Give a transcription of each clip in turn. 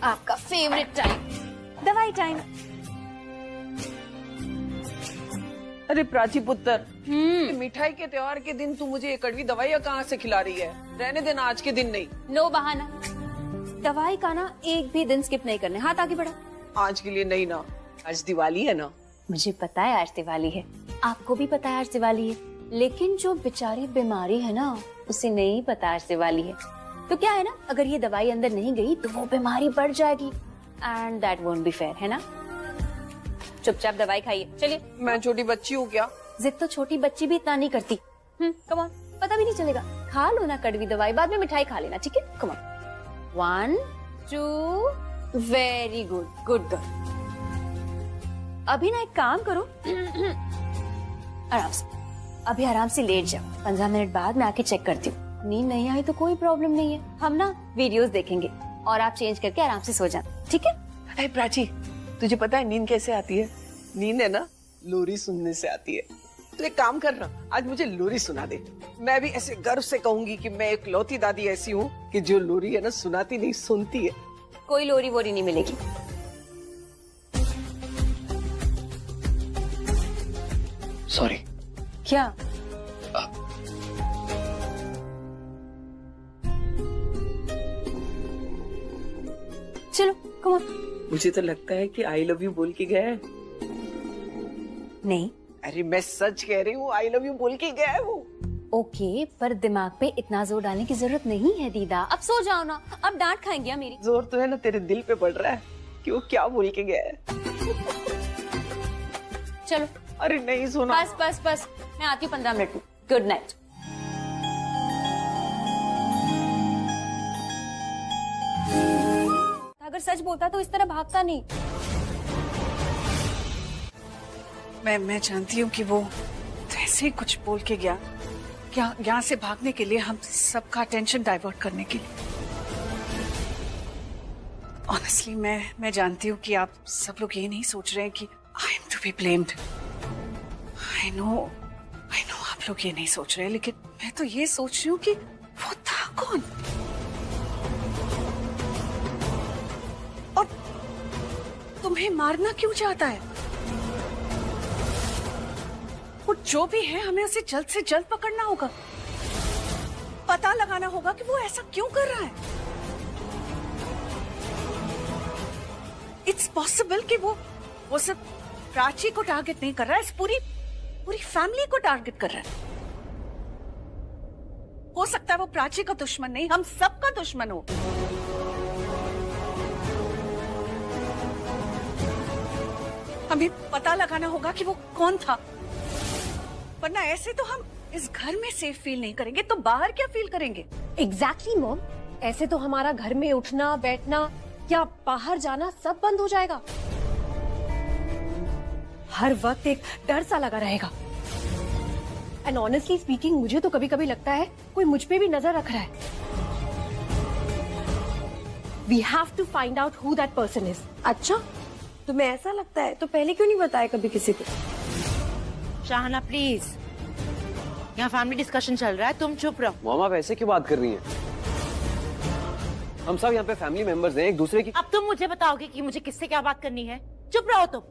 आपका favourite time, दवाई time. अरे प्राची पुत्र, मिठाई के त्योहार के दिन तू मुझे ये कड़वी दवाइयाँ कहाँ से खिला रही है? रहने देना, आज के दिन नहीं। नो बहाना, दवाई का ना एक भी दिन स्किप नहीं करने। हाथ आगे बढ़ा। आज के लिए नहीं ना, आज दिवाली है ना। मुझे पता है आज दिवाली है, आपको भी पता है आज दिवाली है, लेकिन जो बेचारी बीमारी है ना उसे नहीं पता आज दिवाली है। तो क्या है ना, अगर ये दवाई अंदर नहीं गई तो वो बीमारी बढ़ जाएगी and that won't be fair, है ना? चुपचाप दवाई खाइए, चलिए। मैं छोटी बच्ची हूँ क्या? जिद तो छोटी बच्ची भी इतना नहीं करती। कम ऑन, पता भी नहीं चलेगा। खा लो ना कड़वी दवाई, बाद में मिठाई खा लेना, ठीक है? Come on, 1 2, very good, good girl. अभी ना एक काम करो, आराम से, अभी आराम से लेट जाओ। 15 मिनट बाद मैं आके चेक करती हूँ। नींद नहीं आई तो कोई प्रॉब्लम नहीं है, हम ना वीडियोस देखेंगे और आप चेंज करके आराम से सो जाना, ठीक है? अरे प्राची, तुझे पता है नींद कैसे आती है? नींद है ना लोरी सुनने से आती है। तो एक काम करना, आज मुझे लोरी सुना दे। मैं भी ऐसे गर्व से कहूंगी कि मैं एक लौती दादी ऐसी हूँ कि जो लोरी है ना सुनाती नहीं, सुनती है। कोई लोरी वोरी नहीं मिलेगी। सॉरी। क्या? चलो कम ऑन। मुझे तो लगता है कि आई लव यू बोल के गया है। नहीं। अरे मैं सच कह रही हूँ, आई लव यू बोल के गया है वो। ओके, पर दिमाग पे इतना जोर डालने की जरूरत नहीं है दीदा। अब सो जाओ ना, अब डांट खाएंगे मेरी। जोर तो है ना तेरे दिल पे पड़ रहा है कि वो क्या बोल के गया है। चलो। अरे नहीं सोना। बस बस बस, मैं आती हूँ 15 मिनट में। Good night. अगर सच बोलता तो इस तरह भागता नहीं। मैं जानती हूँ कि वो ऐसे ही कुछ बोल के गया, क्या यहाँ से भागने के लिए, हम सबका अटेंशन डाइवर्ट करने के लिए। ऑनेस्टली मैं जानती हूँ कि आप सब लोग ये नहीं सोच रहे हैं कि I am to be blamed. I know आप लोग ये नहीं सोच रहे हैं, लेकिन मैं तो ये सोच रही हूँ कि वो था कौन और तुम्हें मारना क्यों चाहता है? वो जो भी है, हमें उसे जल्द से जल्द पकड़ना होगा, पता लगाना होगा कि वो ऐसा क्यों कर रहा है। इट्स पॉसिबल कि वो सिर्फ प्राची को टारगेट नहीं कर रहा है, इस पूरी फैमिली को टारगेट कर रहा है। हो सकता है वो प्राची का दुश्मन नहीं, हम सबका दुश्मन हो। हमें पता लगाना होगा कि वो कौन था, वरना ऐसे तो हम इस घर में सेफ फील नहीं करेंगे, तो बाहर क्या फील करेंगे? एग्जैक्टली मॉम, ऐसे तो हमारा घर में उठना बैठना या बाहर जाना सब बंद हो जाएगा। हर वक्त एक डर सा लगा रहेगा। एंड ऑनेस्टली स्पीकिंग, मुझे तो कभी कभी लगता है कोई मुझ पे भी नजर रख रहा है। We have to find out who that person is. अच्छा, तुम्हें ऐसा लगता है तो पहले क्यों नहीं बताया कभी किसी को? शाहना प्लीज, यहाँ फैमिली डिस्कशन चल रहा है, तुम चुप रहो। मॉम आप ऐसे क्यों बात कर रही हैं? हम सब यहाँ पे फैमिली मेंबर्स हैं, एक दूसरे की। अब तुम मुझे बताओगे कि मुझे किससे क्या बात करनी है? चुप रहो तुम।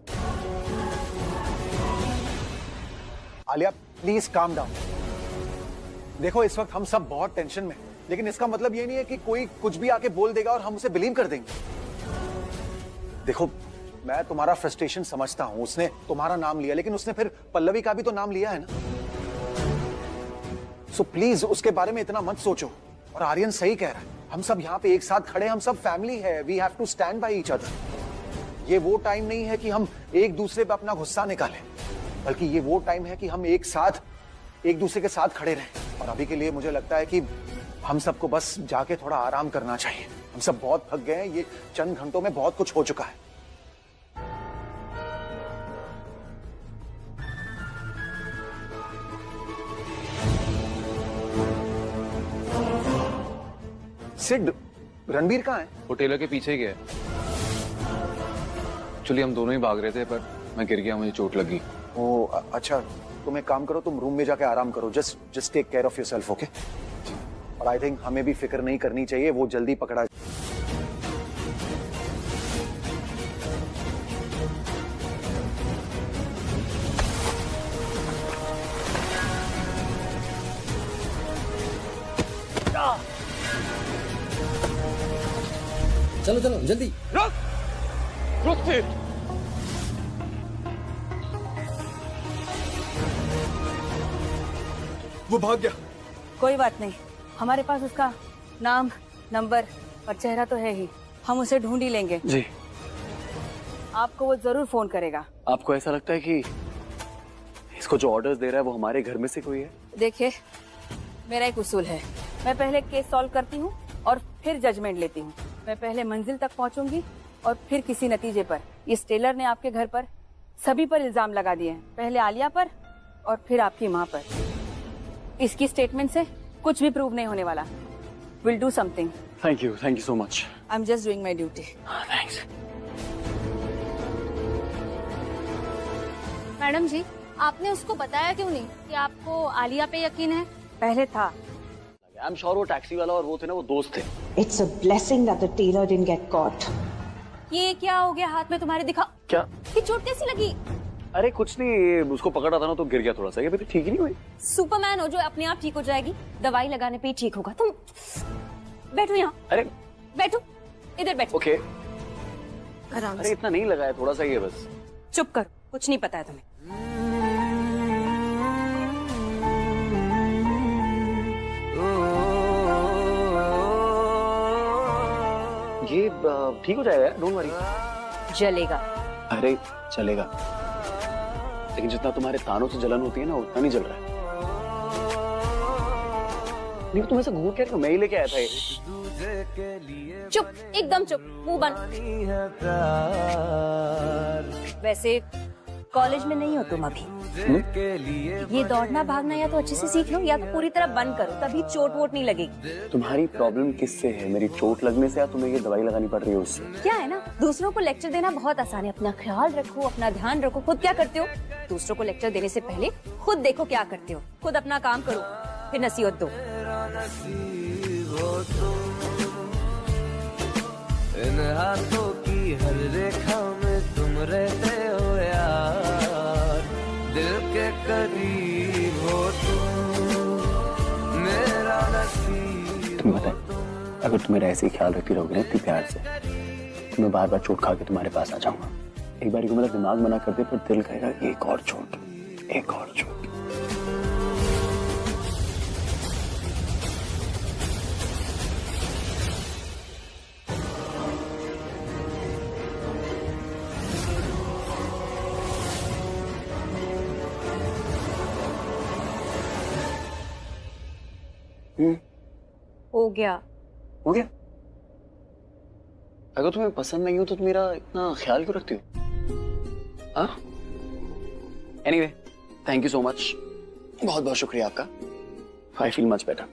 Alia please calm down. देखो इस वक्त हम सब बहुत टेंशन में, लेकिन इसका मतलब ये नहीं है कि कोई कुछ भी आके बोल देगा और हम उसे बिलीव कर देंगे। देखो मैं तुम्हारा फ्रस्ट्रेशन समझता हूं, उसने तुम्हारा नाम लिया, लेकिन उसने फिर पल्लवी का भी तो नाम लिया है ना। सो प्लीज उसके बारे में इतना मत सोचो। और आर्यन सही कह रहा है, हम सब यहाँ पे एक साथ खड़े, हम सब फैमिली है, we have to stand by each other. ये वो टाइम नहीं है कि हम एक दूसरे पे अपना गुस्सा निकालें, बल्कि ये वो टाइम है कि हम एक साथ एक दूसरे के साथ खड़े रहें। और अभी के लिए मुझे लगता है कि हम सबको बस जाके थोड़ा आराम करना चाहिए। हम सब बहुत थक गए हैं, ये चंद घंटों में बहुत कुछ हो चुका है। सिड, रणबीर कहाँ है? वो टेलर के पीछे ही गया। एक्चुअली हम दोनों ही भाग रहे थे, पर मैं गिर गया, मुझे चोट लगी। ओ अच्छा, तुम एक काम करो, तुम रूम में जाके आराम करो। Just take care of yourself, okay? और आई थिंक हमें भी फिक्र नहीं करनी चाहिए, वो जल्दी पकड़ा। चलो चलो जल्दी। रुक फिर। वो भाग गया। कोई बात नहीं, हमारे पास उसका नाम, नंबर और चेहरा तो है ही, हम उसे ढूंढ ही लेंगे। जी। आपको वो जरूर फोन करेगा। आपको ऐसा लगता है कि इसको जो ऑर्डर्स दे रहा है वो हमारे घर में से कोई है? देखिए, मेरा एक उसूल है, मैं पहले केस सॉल्व करती हूँ और फिर जजमेंट लेती हूँ। मैं पहले मंजिल तक पहुँचूंगी और फिर किसी नतीजे पर। इस टेलर ने आपके घर पर सभी पर इल्जाम लगा दिए हैं, पहले आलिया पर और फिर आपकी माँ पर। इसकी स्टेटमेंट से कुछ भी प्रूव नहीं होने वाला। Will do something. Thank you so much. I am just doing my duty. Thanks. Madam ji, आपने उसको बताया क्यों नहीं कि आपको आलिया पे यकीन है? पहले था। आई एम श्योर वो टैक्सी वाला और वो थे ना, वो दोस्त थे। It's a blessing that the tailor didn't get caught. ये क्या हो गया हाथ में तुम्हारे? दिखा। क्या? ये चोट कैसी लगी? अरे कुछ नहीं, उसको पकड़ा था ना तो गिर गया थोड़ा सा। ये ठीक ही नहीं हुई। सुपरमैन हो जो अपने आप ठीक हो जाएगी? दवाई लगाने पे ही ठीक होगा। तुम बैठो यहाँ। अरे बैठो, इधर बैठो। ओके। आराम अरे से। इतना नहीं लगाया, थोड़ा सा ही है बस। चुप करो, कुछ नहीं पता है तुम्हें। ये ठीक हो जाएगा, डोंट वरी। जलेगा। अरे चलेगा, लेकिन जितना तुम्हारे तानों से जलन होती है ना उतना नहीं जल रहा है। नहीं तुम ऐसा घूर क्या, मैं ही लेके आया था ये। चुप, एकदम चुप, मुंह बंद। वैसे कॉलेज में नहीं हो तुम अभी। ये दौड़ना भागना या तो अच्छे से सीख लो या तो पूरी तरह बंद करो, तभी चोट वोट नहीं लगेगी। तुम्हारी प्रॉब्लम किससे है? मेरी चोट लगने से या तुम्हें ये दवाई लगानी पड़ रही है उससे? क्या है ना, दूसरों को लेक्चर देना बहुत आसान है। अपना ख्याल रखो, अपना ध्यान रखो। खुद क्या करते हो? दूसरों को लेक्चर देने से पहले खुद देखो क्या करते हो। खुद अपना काम करो, फिर नसीहत दो। इन हाथों की हर रेखा में तुम रहते हो यार, दिल के करीब हो तुम, मेरा नसीब। तुम्हें पता है, अगर तुम मेरा ऐसे ही ख्याल रखती रहोगे ना इतनी प्यार से, तो मैं बार बार चोट खा के तुम्हारे पास आ जाऊंगा। एक बार को मेरा दिमाग मना कर दे, पर दिल कहेगा एक और चोट, एक और चोट। हो गया। हो गया? अगर तुम्हें पसंद नहीं हो तो तुम मेरा इतना ख्याल क्यों रखती हो? Anyway, thank you so much, बहुत बहुत शुक्रिया आपका। I feel much better.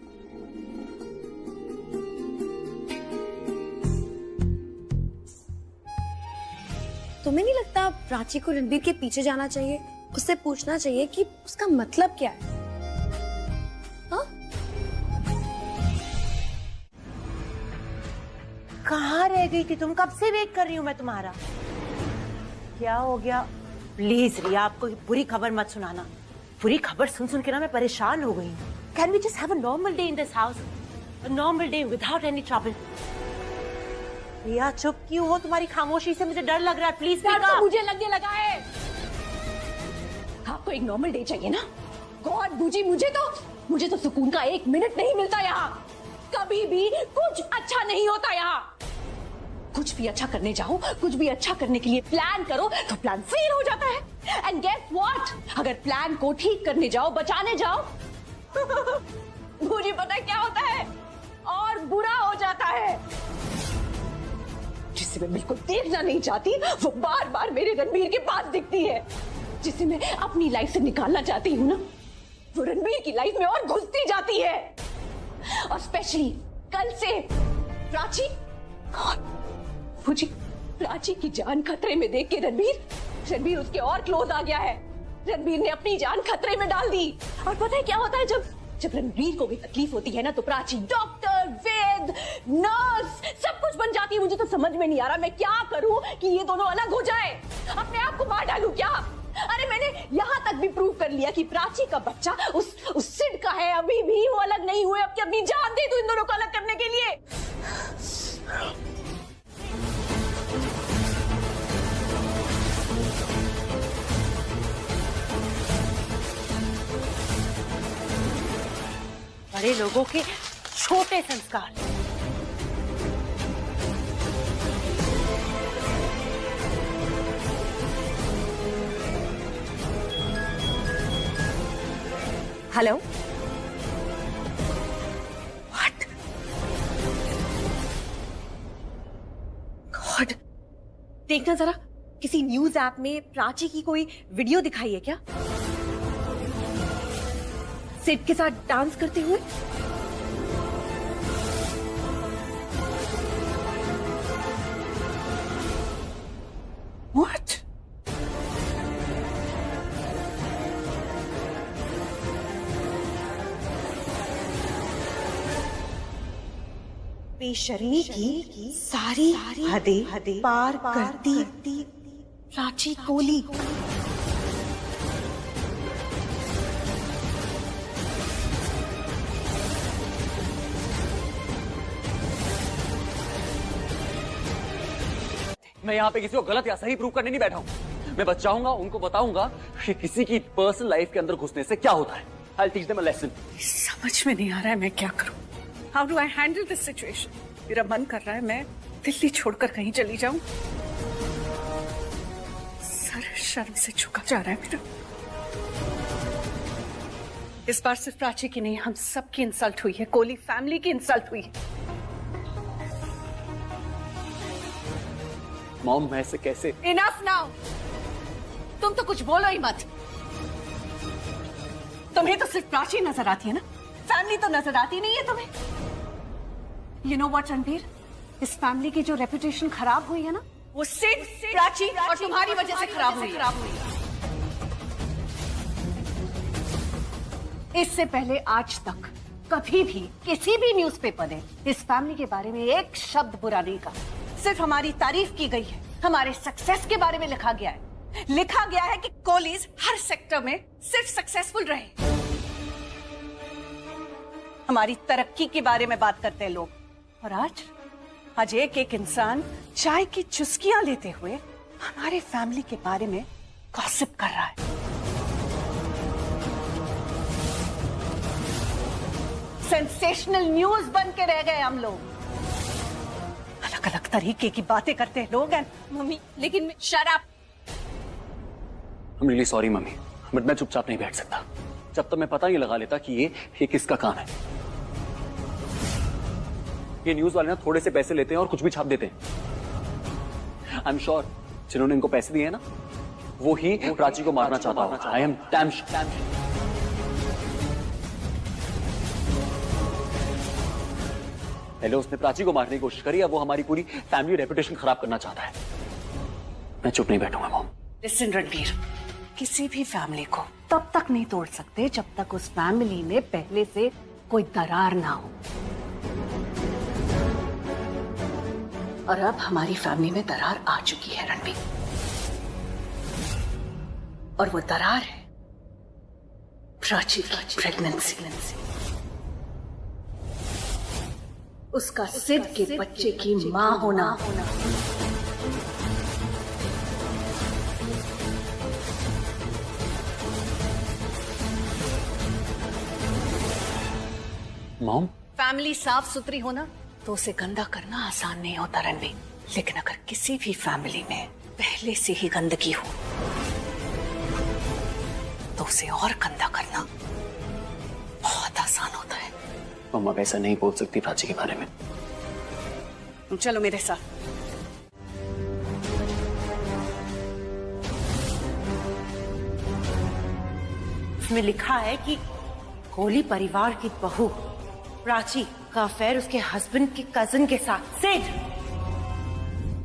तुम्हें नहीं लगता प्राची को रणबीर के पीछे जाना चाहिए, उससे पूछना चाहिए कि उसका मतलब क्या है? कहाँ रह गई थी तुम? कब से वेट कर रही हूँ मैं तुम्हारा। क्या हो गया? प्लीज रिया, आपको बुरी खबर मत सुनाना। बुरी खबर सुन सुन के ना मैं परेशान हो गई हूँ। Can we just have a normal day in this house, a normal day without any trouble. Riya चुप क्यों हो? तुम्हारी खामोशी से मुझे डर लग रहा है। प्लीज तो मुझे लगने लगा है। आपको एक नॉर्मल डे चाहिए ना? गॉड बूजी, मुझे तो सुकून का एक मिनट नहीं मिलता यहाँ। कभी भी कुछ अच्छा नहीं होता यहाँ। कुछ भी अच्छा करने जाओ, कुछ भी अच्छा करने के लिए प्लान करो तो प्लान फेल हो जाता है। एंड गेस व्हाट, अगर प्लान को ठीक करने जाओ, बचाने जाओ मुझे पता है क्या होता है, और बुरा हो जाता है। जिसे मैं बिल्कुल देखना नहीं चाहती वो बार बार मेरे रणबीर के पास दिखती है। जिसे मैं अपनी लाइफ से निकालना चाहती हूँ ना, वो रणबीर की लाइफ में और घुसती जाती है। और स्पेशली कल से प्राची, मुझे प्राची की जान खतरे में देख के रणबीर उसके और क्लोज आ गया है। रणबीर ने अपनी जान खतरे में डाल दी। और पता है क्या होता है, जब रणबीर को भी तकलीफ होती है ना, तो प्राची डॉक्टर, वैद, नर्स सब कुछ बन जाती है। मुझे तो समझ में नहीं आ रहा मैं क्या करूं कि ये दोनों अलग हो जाए। अपने आप को मार डालूं क्या? अरे मैंने यहाँ तक भी प्रूव कर लिया कि प्राची का बच्चा उस सिड का है। अभी भी वो अलग नहीं हुए। अब अपनी जान दे दो इन दोनों को अलग करने के लिए। बड़े लोगों के छोटे संस्कार। Hello, what? गॉड, देखना जरा, किसी न्यूज ऐप में प्राची की कोई वीडियो दिखाई है क्या? सिड के साथ डांस करते हुए? व्हाट? बेशर्मी की सारी हदें पार करती प्राची कोहली। मैं यहाँ पे किसी को गलत या सही प्रूव करने नहीं बैठा हूँ। मैं बचाऊंगा, उनको बताऊंगा कि किसी की पर्सनल लाइफ के अंदर घुसने से क्या होता है। I'll teach them a lesson. समझ में नहीं आ रहा है मैं क्या करूं। How do I handle this situation? मेरा मन कर रहा है मैं दिल्ली छोड़कर कहीं चली जाऊं। सर शर्म से झुका जा रहा है मेरा। इस बार सिर्फ प्राची की नहीं, हम सबकी इंसल्ट हुई है, कोहली फैमिली की इंसल्ट हुई है। मॉम, मैं ऐसे कैसे? इनफ नाउ, तुम तो कुछ बोलो ही मत। तुम्हें तो सिर्फ प्राची नजर आती है ना, फैमिली तो नजर आती नहीं है तुम्हें। यू नो व्हाट रणबीर, इस फैमिली की जो रेपुटेशन खराब हुई है ना, वो सिर्फ प्राची और तुम्हारी वजह से खराब हुई है। इससे पहले आज तक कभी भी किसी भी न्यूज़पेपर ने इस फैमिली के बारे में एक शब्द बुरा नहीं कहा। सिर्फ हमारी तारीफ की गई है, हमारे सक्सेस के बारे में लिखा गया है। लिखा गया है कि कोहलीज हर सेक्टर में सिर्फ सक्सेसफुल रहे। हमारी तरक्की के बारे में बात करते हैं लोग, और आज एक एक इंसान चाय की चुस्कियां लेते हुए हमारे फैमिली के बारे में गॉसिप कर रहा है। सेंसेशनल न्यूज बन के रह गए हम लोग। अलग अलग तरीके की बातें करते हैं लोग। एंड मम्मी, लेकिन shut up. I'm really sorry mummy, but मैं चुपचाप नहीं बैठ सकता जब तक मैं पता नहीं लगा लेता कि ये किसका काम है। ये न्यूज वाले ना थोड़े से पैसे लेते हैं और कुछ भी छाप देते हैं। आई एम श्योर जिन्होंने इनको पैसे दिए हैं ना, वो ही प्राची को मारना चाहता होगा। I am damn sure. पहले उसने प्राची को मारने की कोशिश करी, अब वो हमारी पूरी फैमिली रेपुटेशन खराब करना चाहता है। मैं चुप नहीं बैठूंगा मॉम। लिसन रणबीर, किसी भी फैमिली को तब तक नहीं तोड़ सकते जब तक उस फैमिली में पहले से कोई दरार ना हो। और अब हमारी फैमिली में दरार आ चुकी है रणबीर, और वो दरार है प्राची प्रेगनेंसी। उसका सिड के बच्चे की मां होना। मॉम, फैमिली साफ सुथरी होना तो उसे गंदा करना आसान नहीं होता रणबीर, लेकिन अगर किसी भी फैमिली में पहले से ही गंदगी हो तो उसे और गंदा करना बहुत आसान होता है। मम्मा वैसा नहीं बोल सकती प्राची के बारे में। तुम चलो मेरे साथ। इसमें लिखा है कि कोहली परिवार की बहू प्राची का अफेयर उसके हस्बैंड के कजिन के साथ सिड।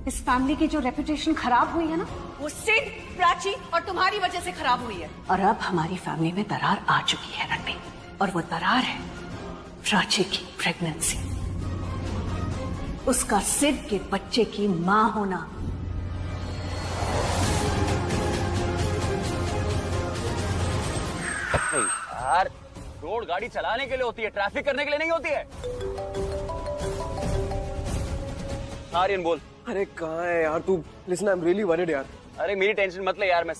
इस फैमिली की जो रेपुटेशन खराब हुई है ना, वो सिड, प्राची और तुम्हारी वजह से खराब हुई है। और अब हमारी फैमिली में दरार आ चुकी है रणबीर, और वो दरार है प्राची की प्रेगनेंसी। उसका सिड के बच्चे की मां होना। यार, रोड गाड़ी चलाने के लिए होती है, ट्रैफिक करने के लिए नहीं होती है। आर्यन बोल। अरे कहाँ है यार तू? Listen, I am really worried यार। अरे मेरी टेंशन मत ले यार, मैं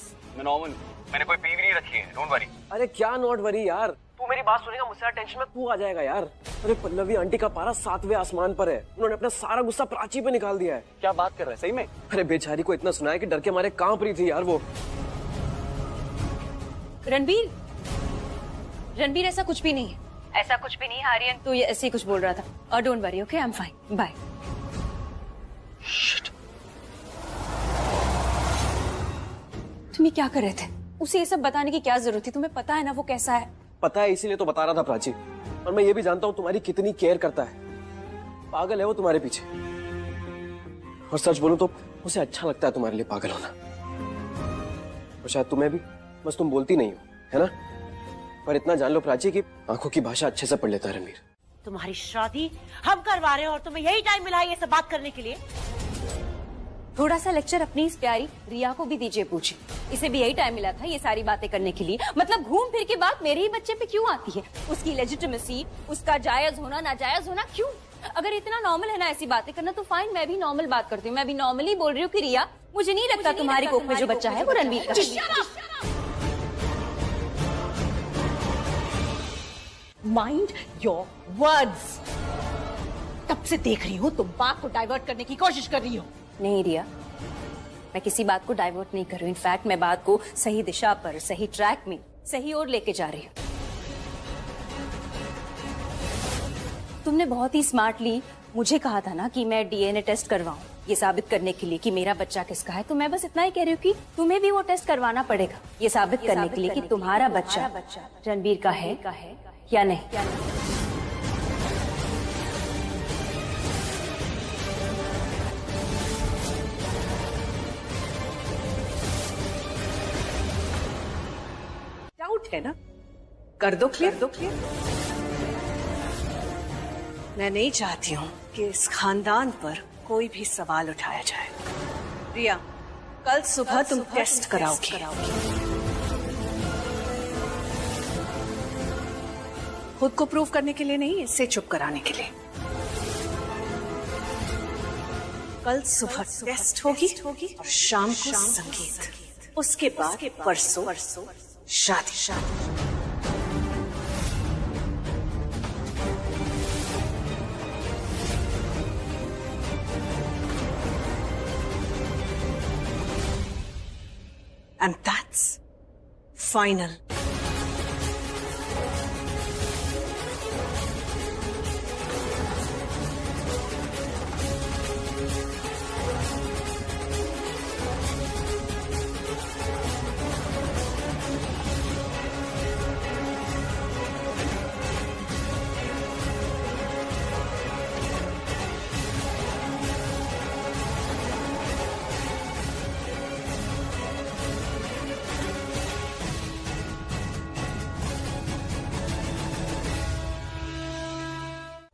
नॉर्मल, मैंने कोई पीवी नहीं रखी है, डोंट वरी। अरे क्या नॉट वरी यार, तू मेरी बात सुनेगा मुझसे ज्यादा टेंशन में तू आ जाएगा यार। अरे पल्लवी आंटी का पारा 7वें आसमान पर है, उन्होंने अपना सारा गुस्सा प्राची पे निकाल दिया है। क्या बात कर रहा है सही में? अरे बेचारी को इतना सुनाया कि डर के मारे कांप रही थी यार वो। रणबीर, रणबीर ऐसा कुछ भी नहीं है, ऐसा कुछ भी नहीं है आर्यन, तो ये ऐसे ही कुछ बोल रहा था। और don't worry, okay, I am fine, bye. तुम ये क्या कर रहे थे? उसे ये सब बताने की क्या जरूरत थी? तुम्हें पता है ना वो कैसा है। पता है, इसीलिए तो बता रहा था प्राची। और मैं ये भी जानता हूँ तुम्हारी कितनी केयर करता है। पागल है वो तुम्हारे पीछे। और सच बोलूं तो उसे अच्छा लगता है तुम्हारे लिए पागल होना। और शायद तुम्हें भी, बस तुम बोलती नहीं हो, है ना? पर इतना जान लो प्राची की आंखों की भाषा अच्छे से पढ़ लेता है रणबीर। तुम्हारी शादी हम करवा रहे हैं और तुम्हें यही टाइम मिला है ये सब बात करने के लिए? थोड़ा सा लेक्चर अपनी इस प्यारी रिया को भी दीजिए, पूछे। इसे भी यही टाइम मिला था ये सारी बातें करने के लिए। मतलब घूम फिर के बात मेरे ही बच्चे पे क्यों आती है? उसकी लेजिटिमेसी, उसका जायज होना नाजायज होना क्यों? अगर इतना नॉर्मल है ना ऐसी बातें करना तो फाइन, मैं भी नॉर्मल बात करती हूँ। मैं भी नॉर्मली बोल रही हूँ कि रिया, मुझे नहीं लगता तुम्हारी कोख में जो बच्चा है वो रणबीर का है। Mind your words. तब से देख रही हूँ तुम बात को डाइवर्ट करने की कोशिश कर रही हो। नहीं रिया, मैं किसी बात को डाइवर्ट नहीं कर रही हूँ। इनफैक्ट मैं बात को सही दिशा पर, सही ट्रैक में, सही ओर लेके जा रही हूँ। तुमने बहुत ही स्मार्टली मुझे कहा था ना कि मैं डीएनए टेस्ट करवाऊं, ये साबित करने के लिए कि मेरा बच्चा किसका है। तो मैं बस इतना ही कह रही हूँ कि तुम्हें भी वो टेस्ट करवाना पड़ेगा, ये साबित करने के लिए कि तुम्हारा बच्चा रणबीर का है या नहीं। डाउट है ना? कर दो क्लियर। मैं नहीं चाहती हूँ कि इस खानदान पर कोई भी सवाल उठाया जाए। रिया, कल सुबह तुम टेस्ट कराओगी। खुद को प्रूव करने के लिए नहीं, इससे चुप कराने के लिए। कल सुबह टेस्ट होगी और शाम को संगीत, उसके बाद परसों शादी। And that's final.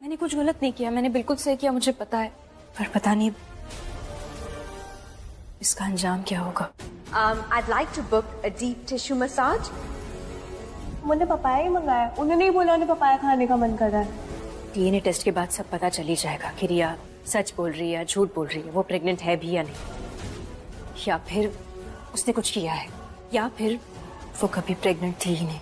मैंने कुछ गलत नहीं किया, मैंने बिल्कुल सही किया, मुझे पता है। पर पता नहीं इसका अंजाम क्या होगा। I'd like to book a deep tissue massage. मैंने पपाया ही मंगाया, उन्होंने नहीं बोला उन्हें पपाया खाने का मन कर रहा है। डीएनए टेस्ट के बाद सब पता चल ही जाएगा कि रिया सच बोल रही है, झूठ बोल रही है, वो प्रेग्नेंट है भी या नहीं, या फिर उसने कुछ किया है, या फिर वो कभी प्रेग्नेंट थी ही नहीं।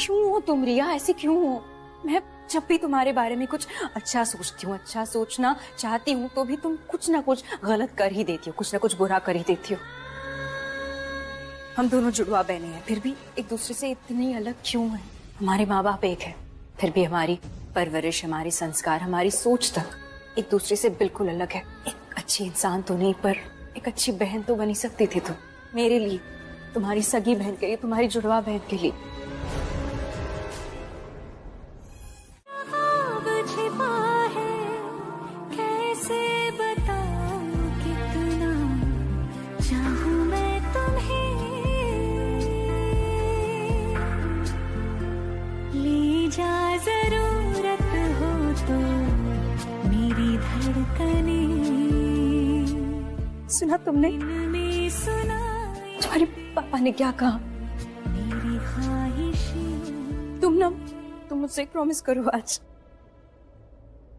क्यों हो तुम रिया, ऐसे क्यों हो? मैं जब भी तुम्हारे बारे में कुछ अच्छा सोचती हूँ, अच्छा सोचना चाहती हूँ, तो भी तुम कुछ ना कुछ गलत कर ही देती हो, कुछ ना कुछ बुरा कर ही देती हो। हम दोनों जुड़वा बहने हैं, फिर भी एक दूसरे से इतनी अलग क्यों हैं? हमारे माँ बाप एक है, फिर भी हमारी परवरिश, हमारी संस्कार, हमारी सोच तक एक दूसरे से बिल्कुल अलग है। एक अच्छी इंसान तो नहीं, पर एक अच्छी बहन तो बनी सकती थी तुम मेरे लिए, तुम्हारी सगी बहन के लिए, तुम्हारी जुड़वा बहन के लिए। सुना तुमने? तुम्हारे पापा ने क्या कहा? तुम मुझसे एक प्रॉमिस करो आज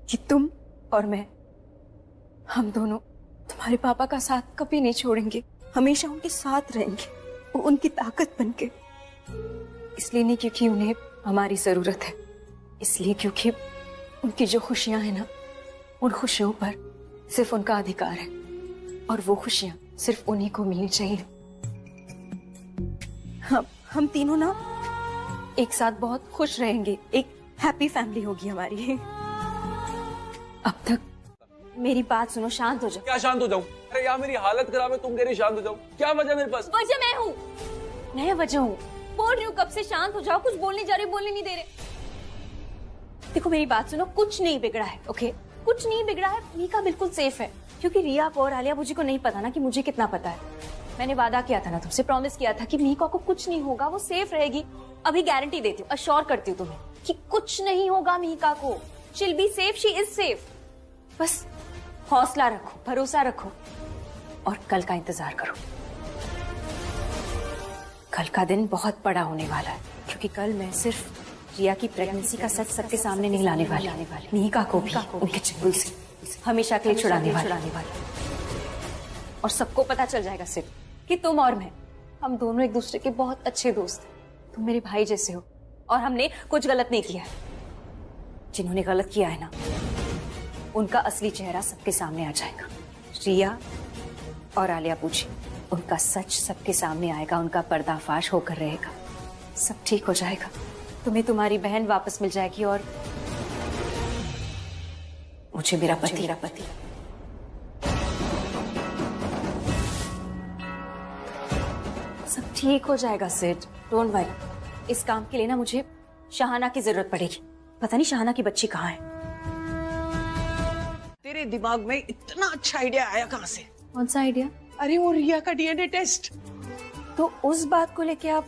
कि तुम और मैं, हम दोनों तुम्हारे पापा का साथ कभी नहीं छोड़ेंगे, हमेशा उनके साथ रहेंगे, उनकी ताकत बनके, इसलिए नहीं क्योंकि उन्हें हमारी जरूरत है, इसलिए क्योंकि उनकी जो खुशियां हैं ना, उन खुशियों पर सिर्फ उनका अधिकार है और वो खुशियां सिर्फ उन्हीं को मिलनी चाहिए। हम तीनों ना एक साथ बहुत खुश रहेंगे, एक हैप्पी फैमिली होगी हमारी। अब तक मेरी बात सुनो, शांत हो जाओ। क्या शांत हो जाऊं? अरे यार मेरी हालत खराब है, तुम कह रही शांत हो जाओ, क्या वजह मेरे पास? वजह मैं हूँ, मैं वजह हूँ। बोल रही हूँ कब से शांत हो जाओ, कुछ बोलने जा रही बोलने नहीं दे रहे। देखो मेरी बात सुनो, कुछ नहीं बिगड़ा है, ओके? कुछ नहीं बिगड़ा है, मीका बिल्कुल सेफ है, क्योंकि रिया और आलिया मुझे को नहीं पता ना कि मुझे कितना पता है। मैंने वादा किया था ना तुमसे, प्रॉमिस किया था कि मीका को कुछ नहीं होगा, वो सेफ रहेगी। अभी गारंटी देती हूँ, अश्योर करती हूँ तुम्हें कि कुछ नहीं होगा मीका को। She'll be safe, she is safe. बस हौसला रखो, भरोसा रखो और कल का इंतजार करो। कल का दिन बहुत बड़ा होने वाला है, क्योंकि कल मैं सिर्फ रिया की प्रेगनेंसी का सच सबके सामने नहीं लाने वाली, मीका को भी उनके चंगुल से हमेशा के लिए छुड़ाने वाली। और सबको पता चल जाएगा सिर्फ कि तुम और मैं, हम दोनों एक दूसरे के बहुत अच्छे दोस्त हैं। तुम मेरे भाई जैसे हो और हमने कुछ गलत नहीं किया है। जिन्होंने गलत किया है ना, उनका असली चेहरा सबके सामने आ जाएगा। रिया और आलिया पूछी, उनका सच सबके सामने आएगा, उनका पर्दाफाश होकर रहेगा। सब ठीक हो जाएगा, तुम्हें तुम्हारी बहन वापस मिल जाएगी और मुझे मेरा पति। सब ठीक हो जाएगा सिड, डोंट वरी। इस काम के लिए ना मुझे शाहाना की जरूरत पड़ेगी। पता नहीं शाहाना की बच्ची कहाँ है। तेरे दिमाग में इतना अच्छा आइडिया आया कहाँ से? कौन सा आइडिया? अरे वो रिया का डीएनए टेस्ट। तो उस बात को लेके आप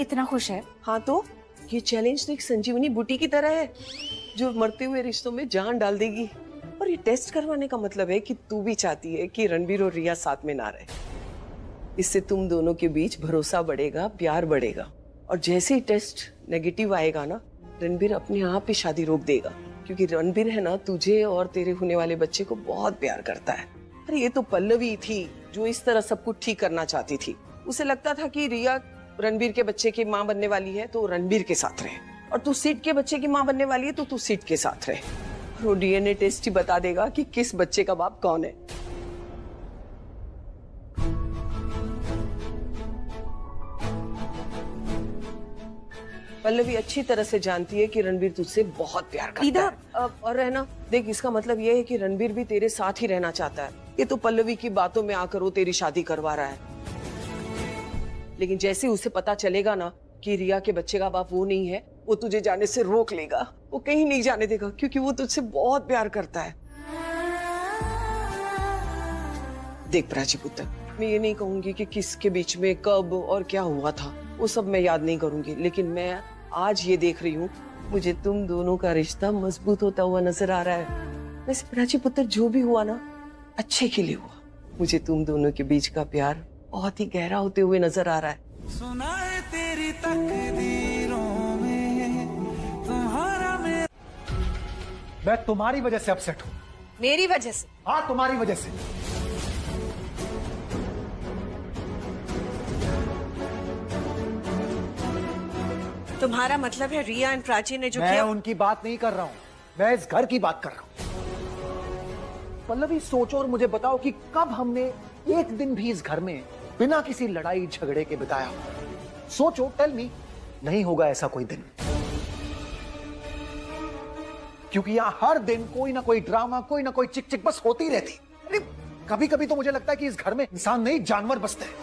इतना खुश है? हाँ तो ये चैलेंज तो एक संजीवनी बूटी की तरह है, जो मरते हुए रिश्तों में जान डाल देगी। और ये टेस्ट करवाने का मतलब है कि तू भी चाहती है कि रणबीर और रिया साथ में ना रहे। इससे तुम दोनों के बीच भरोसा बढ़ेगा, प्यार बढ़ेगा। और जैसे ही टेस्ट नेगेटिव आएगा ना, रणबीर अपने आप ही शादी रोक देगा, क्योंकि रणबीर है ना, तुझे और तेरे होने वाले बच्चे को बहुत प्यार करता है। अरे ये तो पल्लवी थी जो इस तरह सब कुछ ठीक करना चाहती थी। उसे लगता था कि रिया रणबीर के बच्चे की माँ बनने वाली है तो रणबीर के साथ रहे, और तू सीट के बच्चे की माँ बनने वाली है तो तू सीट के साथ रहे। वो डीएनए टेस्ट ही बता देगा कि किस बच्चे का बाप कौन है। पल्लवी अच्छी तरह से जानती है कि रणबीर तुझसे बहुत प्यार करता है। और रहना देख, इसका मतलब ये है कि रणबीर भी तेरे साथ ही रहना चाहता है। ये तो पल्लवी की बातों में आकर वो तेरी शादी करवा रहा है, लेकिन जैसे उसे पता चलेगा ना कि रिया के बच्चे का बाप वो नहीं है, वो तुझे जाने से रोक लेगा। वो कहीं नहीं जाने देगा, क्योंकि वो तुझसे बहुत प्यार करता है। देख प्राची पुत्र, मैं ये नहीं कहूंगी कि किसके बीच में कब और क्या हुआ था, वो सब मैं याद नहीं करूंगी, लेकिन मैं आज ये देख रही हूँ, मुझे तुम दोनों का रिश्ता मजबूत होता हुआ नजर आ रहा है। वैसे प्राची पुत्र, जो भी हुआ ना, अच्छे के लिए हुआ। मुझे तुम दोनों के बीच का प्यार बहुत ही गहरा होते हुए नजर आ रहा है। सुना है तेरी तकदीरों में तुम्हारा मैं तुम्हारी वजह से अपसेट हूँ। मेरी वजह से? हाँ, तुम्हारी वजह से। तुम्हारा मतलब है रिया एंड प्राची ने जो मैं किया? उनकी बात नहीं कर रहा हूँ, मैं इस घर की बात कर रहा हूँ। पल्लवी, सोचो और मुझे बताओ कि कब हमने एक दिन भी इस घर में बिना किसी लड़ाई झगड़े के बिताया? सोचो, टेल मी। नहीं होगा ऐसा कोई दिन, क्योंकि यहां हर दिन कोई ना कोई ड्रामा, कोई ना कोई चिक चिक बस होती रहती। अरे कभी कभी तो मुझे लगता है कि इस घर में इंसान नहीं, जानवर बसते हैं,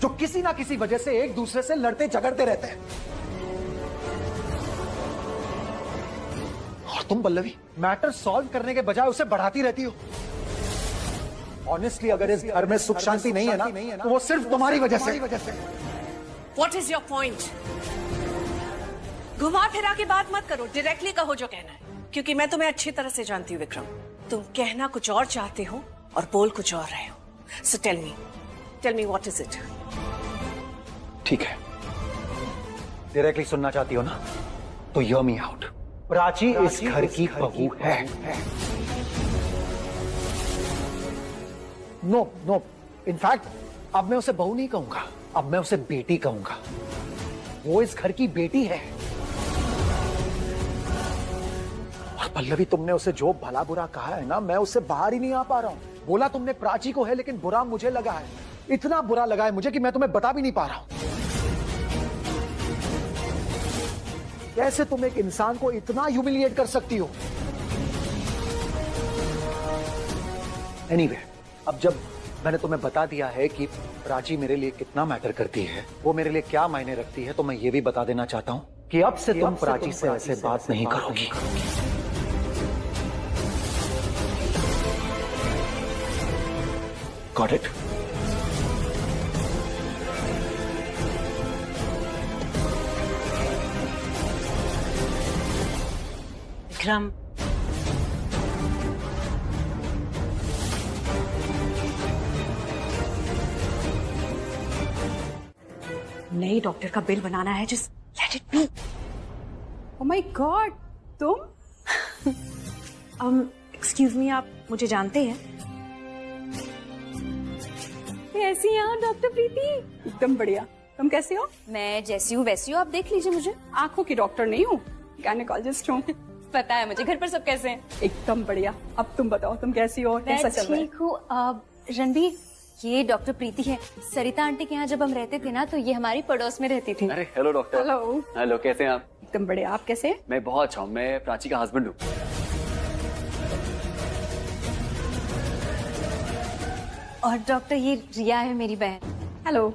जो किसी ना किसी वजह से एक दूसरे से लड़ते झगड़ते रहते हैं। और तुम पल्लवी, मैटर सॉल्व करने के बजाय उसे बढ़ाती रहती हो। ऑनेस्टली, अगर इस घर में सुख शांति नहीं है ना, तो वो सिर्फ तुम्हारी वजह से। What is your point? घुमा फिरा के बात मत करो, डायरेक्टली कहो जो कहना है, क्योंकि मैं तुम्हें अच्छी तरह से जानती हूँ विक्रम। तुम कहना कुछ और चाहते हो और बोल कुछ और रहे हो। So tell me what is it? ठीक है, डायरेक्टली सुनना चाहती हो ना, तो hear me out। प्राची इस घर की बहू है। नो, इनफैक्ट अब मैं उसे बहू नहीं कहूंगा, अब मैं उसे बेटी कहूंगा। वो इस घर की बेटी है। और पल्लवी, तुमने उसे जो भला बुरा कहा है ना, मैं उससे बाहर ही नहीं आ पा रहा हूं। बोला तुमने प्राची को है, लेकिन बुरा मुझे लगा है। इतना बुरा लगा है मुझे कि मैं तुम्हें बता भी नहीं पा रहा हूं। कैसे तुम एक इंसान को इतना ह्यूमिलिएट कर सकती हो? एनीवे, अब जब मैंने तुम्हें बता दिया है कि प्राची मेरे लिए कितना मैटर करती है, वो मेरे लिए क्या मायने रखती है, तो मैं ये भी बता देना चाहता हूं कि अब से तुम प्राची से ऐसे बात नहीं करोगी। Got it? विक्रम, नई डॉक्टर का बिल बनाना है, just let it be. Oh my God, तुम? एक्सक्यूज मी, आप मुझे जानते हैं? कैसी हैं आप डॉक्टर प्रीति? एकदम बढ़िया। तुम कैसे हो? मैं जैसी हूँ वैसी हूँ, आप देख लीजिए मुझे। आंखों की डॉक्टर नहीं हूँ, गायनेकोलॉजिस्ट हूँ। पता है मुझे। घर पर सब कैसे हैं? एकदम बढ़िया। अब तुम बताओ, तुम कैसी हो? कैसा चल रहा है? ठीक हूँ। रणबीर, ये डॉक्टर प्रीति है। सरिता आंटी के यहाँ जब हम रहते थे ना, तो ये हमारी पड़ोस में रहती थी। अरे हेलो डॉक्टर। हेलो। हेलो, कैसे हैं आप? एकदम बढ़िया। आप कैसे हैं? मैं बहुत अच्छा हूँ। मैं प्राची का हस्बैंड हूँ। और डॉक्टर, ये रिया है मेरी बहन। हेलो।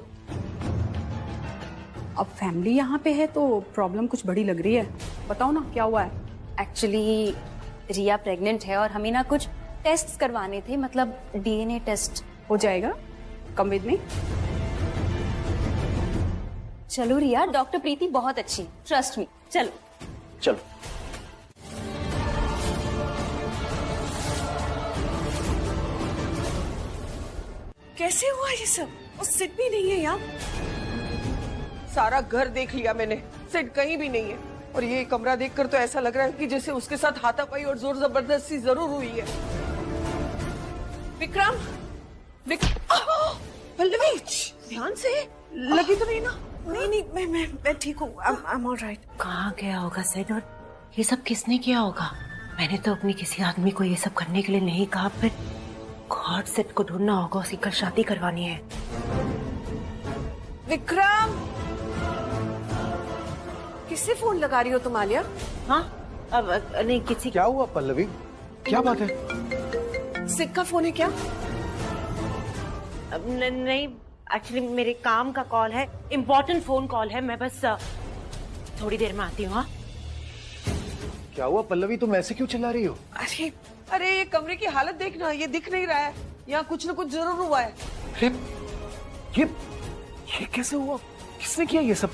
अब फैमिली यहाँ पे है तो प्रॉब्लम कुछ बड़ी लग रही है। बताओ ना, क्या हुआ है? एक्चुअली रिया प्रेग्नेंट है और हमें ना कुछ टेस्ट करवाने थे, मतलब डीएनए टेस्ट। हो जाएगा, कम विद मी। चलो रिया, डॉक्टर प्रीति बहुत अच्छी, ट्रस्ट मी। चलो चलो। कैसे हुआ ये सब? वो सिट भी नहीं है यार। सारा घर देख लिया मैंने, सिट कहीं भी नहीं है। और ये कमरा देखकर तो ऐसा लग रहा है कि जैसे उसके साथ हाथापाई और जोर जबरदस्ती जरूर हुई है। विक्रम, पल्लवी, ध्यान से, लगी तो नहीं ना? नहीं, मैं ठीक हूँ। I am alright. कहाँ गया होगा सेड, और ये सब किसने किया होगा? मैंने तो अपनी किसी आदमी को ये सब करने के लिए नहीं कहा। फिर गॉड, सेट को ढूंढना होगा, उसी कल शादी करवानी है। विक्रम, किससे फोन लगा रही हो तुम आलिया? हाँ, अब नहीं किसी। क्या हुआ पल्लवी, क्या बात है? सिक का फोन है क्या? नहीं, एक्चुअली मेरे काम का कॉल है, इम्पोर्टेंट फोन कॉल है। मैं बस थोड़ी देर में आती हूँ। क्या हुआ पल्लवी, तुम ऐसे क्यों चिल्ला रही हो? अरे ये कमरे की हालत देखना, ये दिख नहीं रहा है। यहाँ कुछ न कुछ जरूर हुआ है। अरे ये कैसे हुआ? किसने किया ये सब?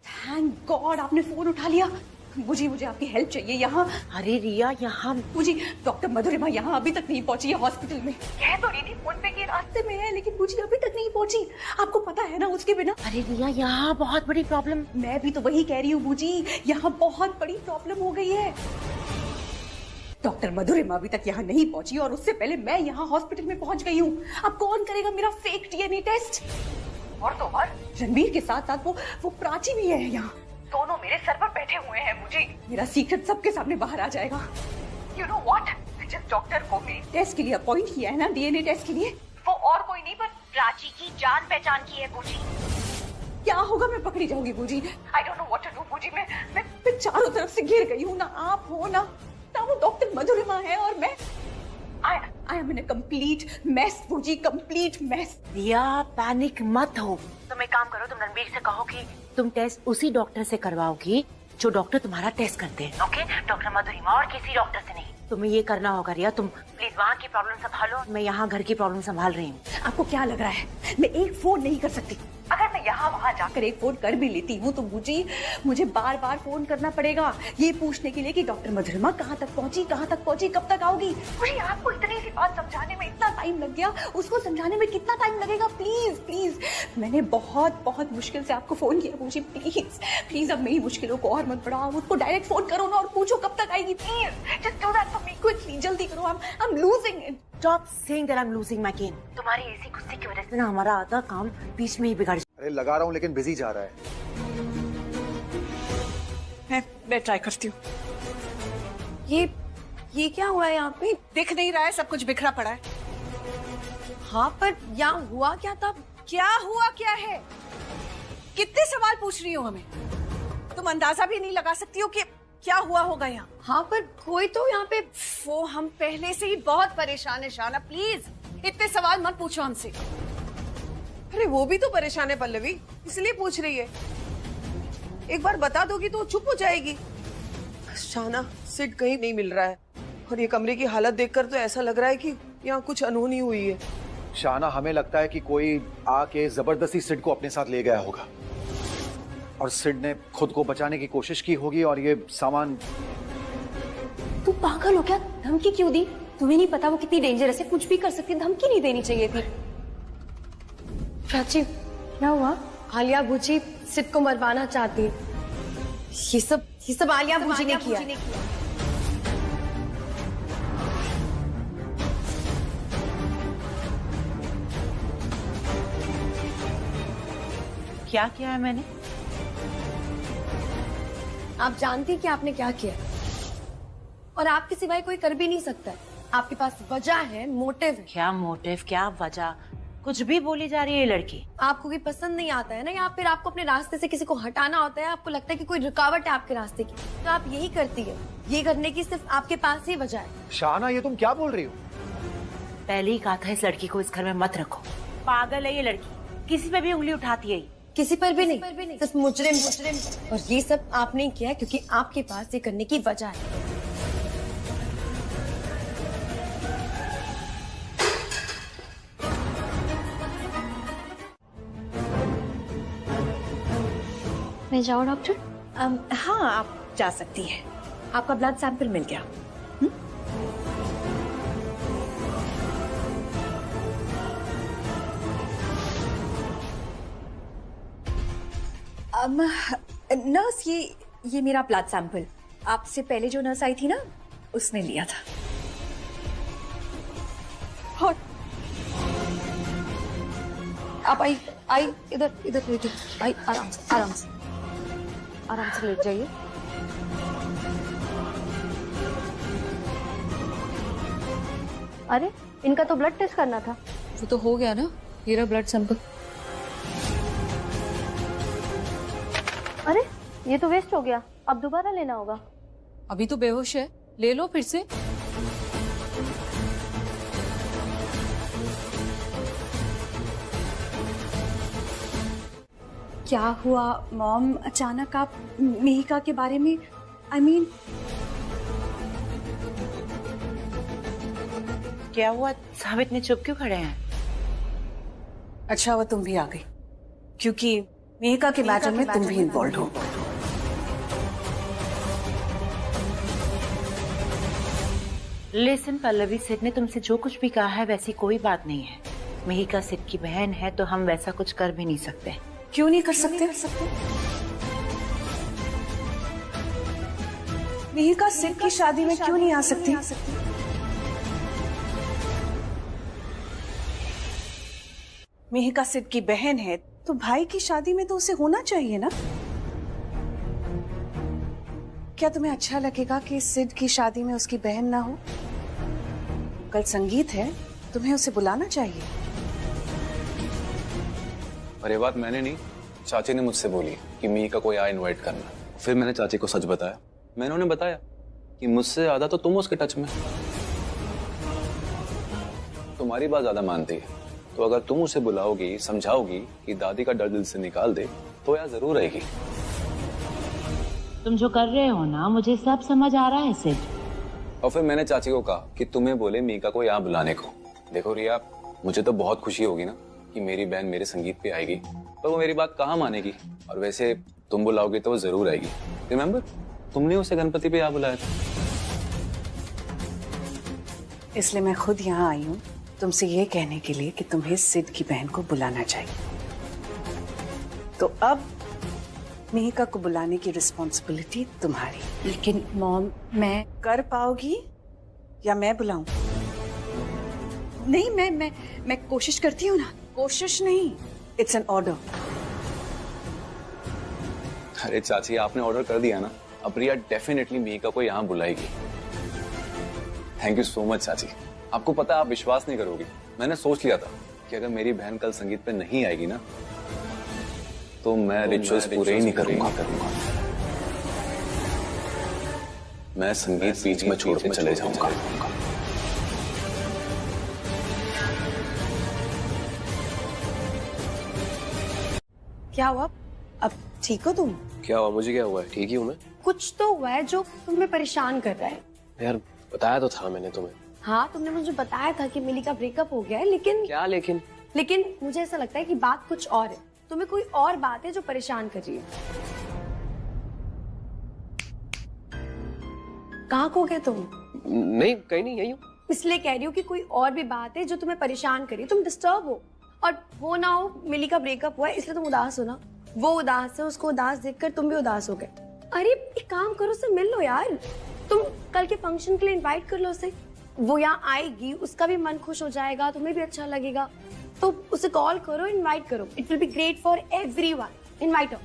थैंक गॉड आपने फोन उठा लिया। मुझे आपकी हेल्प चाहिए यहाँ। अरे रिया, यहाँ मुझे डॉक्टर मधुरिमा यहाँ अभी तक नहीं पहुँची है हॉस्पिटल में। कह तो रही थी फोन पे कि रास्ते में है, लेकिन मुझे अभी तक नहीं पहुँची। आपको पता है ना उसके बिना। अरे रिया, यहाँ बहुत बड़ी प्रॉब्लम। मैं भी तो वही कह रही हूँ बूजी, यहाँ बहुत बड़ी प्रॉब्लम हो गई है। डॉक्टर मधुरिमा अभी तक यहाँ नहीं पहुँची और उससे पहले मैं यहाँ हॉस्पिटल में पहुँच गई हूँ। अब कौन करेगा मेरा फेक डीएनए टेस्ट? और तो और रणबीर के साथ साथ वो प्राची भी है यहाँ। दोनों मेरे सर पर बैठे हुए हैं। मुझे मेरा सीक्रेट सबके सामने बाहर आ जाएगा। You know what? जिस डॉक्टर को मेरे टेस्ट के लिए अपॉइंट किया है ना, डीएनए टेस्ट के लिए, वो और कोई नहीं पर प्राची की जान पहचान की है बूजी। क्या होगा? मैं पकड़ी जाऊंगी बूजी। I don't know what to do बूजी। मैं चारों तरफ से घिर गई हूँ। ना आप हो ना वो डॉक्टर मधुरिमा है, और मैं I am in a complete mess बूजी, complete mess। रिया, पैनिक मत हो। तुम एक काम करो, तुम रणबीर से कहो कि तुम टेस्ट उसी डॉक्टर से करवाओगी जो डॉक्टर तुम्हारा टेस्ट करते हैं। ओके? डॉक्टर मधुरिमा और किसी डॉक्टर से नहीं। तुम्हें ये करना होगा रिया। तुम प्लीज वहाँ की प्रॉब्लम संभालो, मैं यहाँ घर की प्रॉब्लम संभाल रही हूँ। आपको क्या लग रहा है मैं एक फोन नहीं कर सकती? अगर मैं यहाँ वहाँ जाकर एक फोन कर भी लेती हूँ तो मुझे बार बार फोन करना पड़ेगा ये पूछने के लिए कि डॉक्टर मधुरिमा कहाँ तक पहुँची, कब तक आओगी। मुझे आपको इतनी सी बात समझाने में इतना टाइम लग गया, उसको समझाने में कितना टाइम लगेगा। प्लीज प्लीज, मैंने बहुत बहुत मुश्किल से आपको फोन किया पूछी, प्लीज प्लीज अब मेरी मुश्किलों को और मत बढ़ाओ, उसको डायरेक्ट फोन करो ना और पूछो कब तक आएगी। Please just do that for me quickly, जल्दी करो। I am losing it. Stop saying that I'm losing my game. तुम्हारी ऐसी गुस्से की वजह से ना हमारा आधा काम बीच में ही बिगड़। अरे लगा रहा हूँ लेकिन बिजी जा रहा है। मैं ट्राई करती हूँ। ये क्या हुआ है यहाँ पे? दिख नहीं रहा है, सब कुछ बिखरा पड़ा है। हाँ पर यहाँ हुआ क्या था? क्या हुआ क्या है? कितने सवाल पूछ रही हो हमें? तुम अंदाजा भी नहीं लगा सकती हो कि क्या हुआ होगा यहाँ। हाँ पर कोई तो यहाँ पे। वो हम पहले से ही बहुत परेशान है शाना, प्लीज इतने सवाल मत पूछो हमसे। अरे वो भी तो परेशान है पल्लवी, इसलिए पूछ रही है। एक बार बता दोगी तो चुप हो जाएगी। शाना, सिड कहीं नहीं मिल रहा है और ये कमरे की हालत देखकर तो ऐसा लग रहा है कि यहाँ कुछ अनहोनी हुई है। शाना, हमें लगता है कि कोई आके जबरदस्ती सिड को अपने साथ ले गया होगा और सिड ने खुद को बचाने की कोशिश की होगी और ये सामान। तू पागल हो क्या? धमकी क्यों दी? तुम्हें नहीं पता वो कितनी डेंजरस है, कुछ भी कर सकती है। धमकी नहीं देनी चाहिए थी। प्राची, क्या हुआ? आलिया भूजी सिड को मरवाना चाहती है। ये सब आलिया भूजी ने किया। क्या किया है मैंने? आप जानती हैं कि आपने क्या किया और आपके सिवाय कोई कर भी नहीं सकता है। आपके पास वजह है, मोटिव है। क्या मोटिव, क्या वजह? कुछ भी बोली जा रही है ये लड़की। आपको कोई पसंद नहीं आता है ना, या फिर आपको अपने रास्ते से किसी को हटाना होता है, आपको लगता है कि कोई रुकावट है आपके रास्ते की, तो आप यही करती है। ये करने की सिर्फ आपके पास ही वजह है। शाना, ये तुम क्या बोल रही हो? पहले ही कहा था इस लड़की को इस घर में मत रखो। पागल है ये लड़की, किसी पे भी उंगली उठाती है। किसी पर भी नहीं, सिर्फ मुजरिम। और ये सब आपने किया है क्योंकि आपके पास ये करने की वजह है। मैं जाऊँ डॉक्टर? हाँ आप जा सकती हैं। आपका ब्लड सैंपल मिल गया। नर्स, ये मेरा ब्लड सैंपल आपसे पहले जो नर्स आई थी ना, उसने लिया था। और आप आई इधर लेटी, आई आराम से लेट जाइए। अरे इनका तो ब्लड टेस्ट करना था। वो तो हो गया ना, ये रहा ब्लड सैंपल। अरे ये तो वेस्ट हो गया, अब दोबारा लेना होगा। अभी तो बेहोश है, ले लो फिर से। क्या हुआ मॉम, अचानक आप मेहिका के बारे में? I mean, क्या हुआ? साहब इतने चुप क्यों खड़े हैं? अच्छा हुआ तुम भी आ गई, क्योंकि मेहिका के मैटर में तुम भी इन्वॉल्व हो। लिसन पल्लवी, सिड ने तुमसे जो कुछ भी कहा है वैसी कोई बात नहीं है। मेहिका सिड की बहन है तो हम वैसा कुछ कर भी नहीं सकते। क्यों नहीं कर सकते? मेहिका सिड की शादी में क्यों नहीं आ सकती? मेहिका सिड की बहन है तो भाई की शादी में तो उसे होना चाहिए ना। क्या तुम्हें अच्छा लगेगा कि सिड की शादी में उसकी बहन ना हो? कल संगीत है, तुम्हें उसे बुलाना चाहिए। और ये बात मैंने नहीं, चाची ने मुझसे बोली कि मेहिका को यहाँ इनवाइट करना। फिर मैंने चाची को सच बताया। मैंने उन्हें बताया कि मुझसे ज्यादा तो तुम उसके टच में, तुम्हारी बात ज्यादा मानती है, तो अगर तुम उसे बुलाओगी, समझाओगी कि दादी का डर दिल से निकाल दे, तो यहाँ जरूर रहेगी। तुम जो कर रहे हो ना, मुझे सब समझ आ रहा है सिड। और फिर मैंने चाची को कहा कि तुम्हें बोले मेहिका को यहाँ बुलाने को। देखो रिया, मुझे तो बहुत खुशी होगी ना कि मेरी बहन मेरे संगीत पे आएगी, पर वो मेरी बात कहाँ मानेगी। और वैसे तुम बुलाओगे तो वो जरूर आएगी। रिमेम्बर, तुमने उसे गणपति पे यहाँ बुलाया था। इसलिए मैं खुद यहाँ आई हूँ तुमसे ये कहने के लिए कि तुम्हें सिद्ध की बहन को बुलाना चाहिए। तो अब मिहिका को बुलाने की रिस्पॉन्सिबिलिटी तुम्हारी। लेकिन मॉम, मैं कर पाओगी या मैं बुलाऊं? नहीं, मैं कोशिश करती हूँ ना। कोशिश नहीं, इट्स एन ऑर्डर। अरे चाची, आपने ऑर्डर कर दिया ना, अब प्रिया डेफिनेटली मिहिका को यहाँ बुलाएगी। थैंक यू सो मच चाची। आपको पता है, आप विश्वास नहीं करोगे, मैंने सोच लिया था कि अगर मेरी बहन कल संगीत पे नहीं आएगी ना तो मैं रिचुअल्स पूरे ही नहीं करूंगा। मैं संगीत बीच में छोड़ के चले जाऊंगा। क्या हुआ? अब ठीक हो तुम? क्या हुआ? मुझे क्या हुआ है? ठीक ही हूँ मैं। कुछ तो हुआ है जो तुम्हें परेशान कर रहा है। यार बताया तो था मैंने तुम्हें। हाँ, तुमने मुझे बताया था कि मिली का ब्रेकअप हो गया है, लेकिन क्या लेकिन मुझे ऐसा लगता है कि बात कुछ और है। तुम्हें कोई और बात है जो परेशान कर रही है। कहाँ खो गए तुम? नहीं, कहीं नहीं, यही हूँ। इसलिए कह रही हूँ कि कोई और भी बात है जो तुम्हें परेशान कर रही है। तुम डिस्टर्ब हो, और वो ना हो मिली का ब्रेकअप हुआ है इसलिए तुम उदास हो ना। वो उदास है, उसको उदास देखकर तुम भी उदास हो गए। अरे एक काम करो, उससे मिल लो यार। तुम कल के फंक्शन के लिए इनवाइट कर लो उसे। वो यहाँ आएगी, उसका भी मन खुश हो जाएगा, तुम्हें भी अच्छा लगेगा। तो उसे कॉल करो, इनवाइट करो। It will be great for everyone. Invite हो।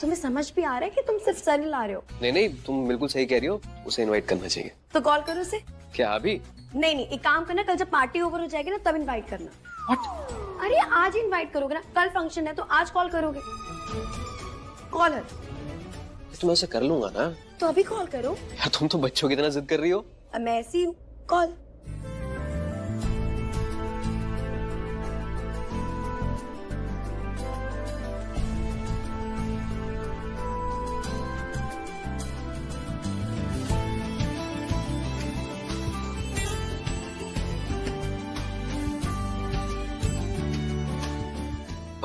तुम्हें समझ भी आ रहा है कि तुम सिर्फ सर ला रहे हो? नहीं, तुम बिल्कुल सही कह रही हो, उसे इनवाइट करना चाहिए। तो कॉल करो उसे। क्या अभी? नहीं, एक काम करना, कल जब पार्टी ओवर हो जाएगी ना तब इनवाइट करना। अरे आज ही इनवाइट करोगे ना, कल फंक्शन है तो आज कॉल करोगे। कॉल है तो मैं ऐसे कर लूंगा ना। तो अभी कॉल करो यार, तुम तो बच्चों की तरह जिद कर रही हो। मैं ऐसी हूँ। कॉल।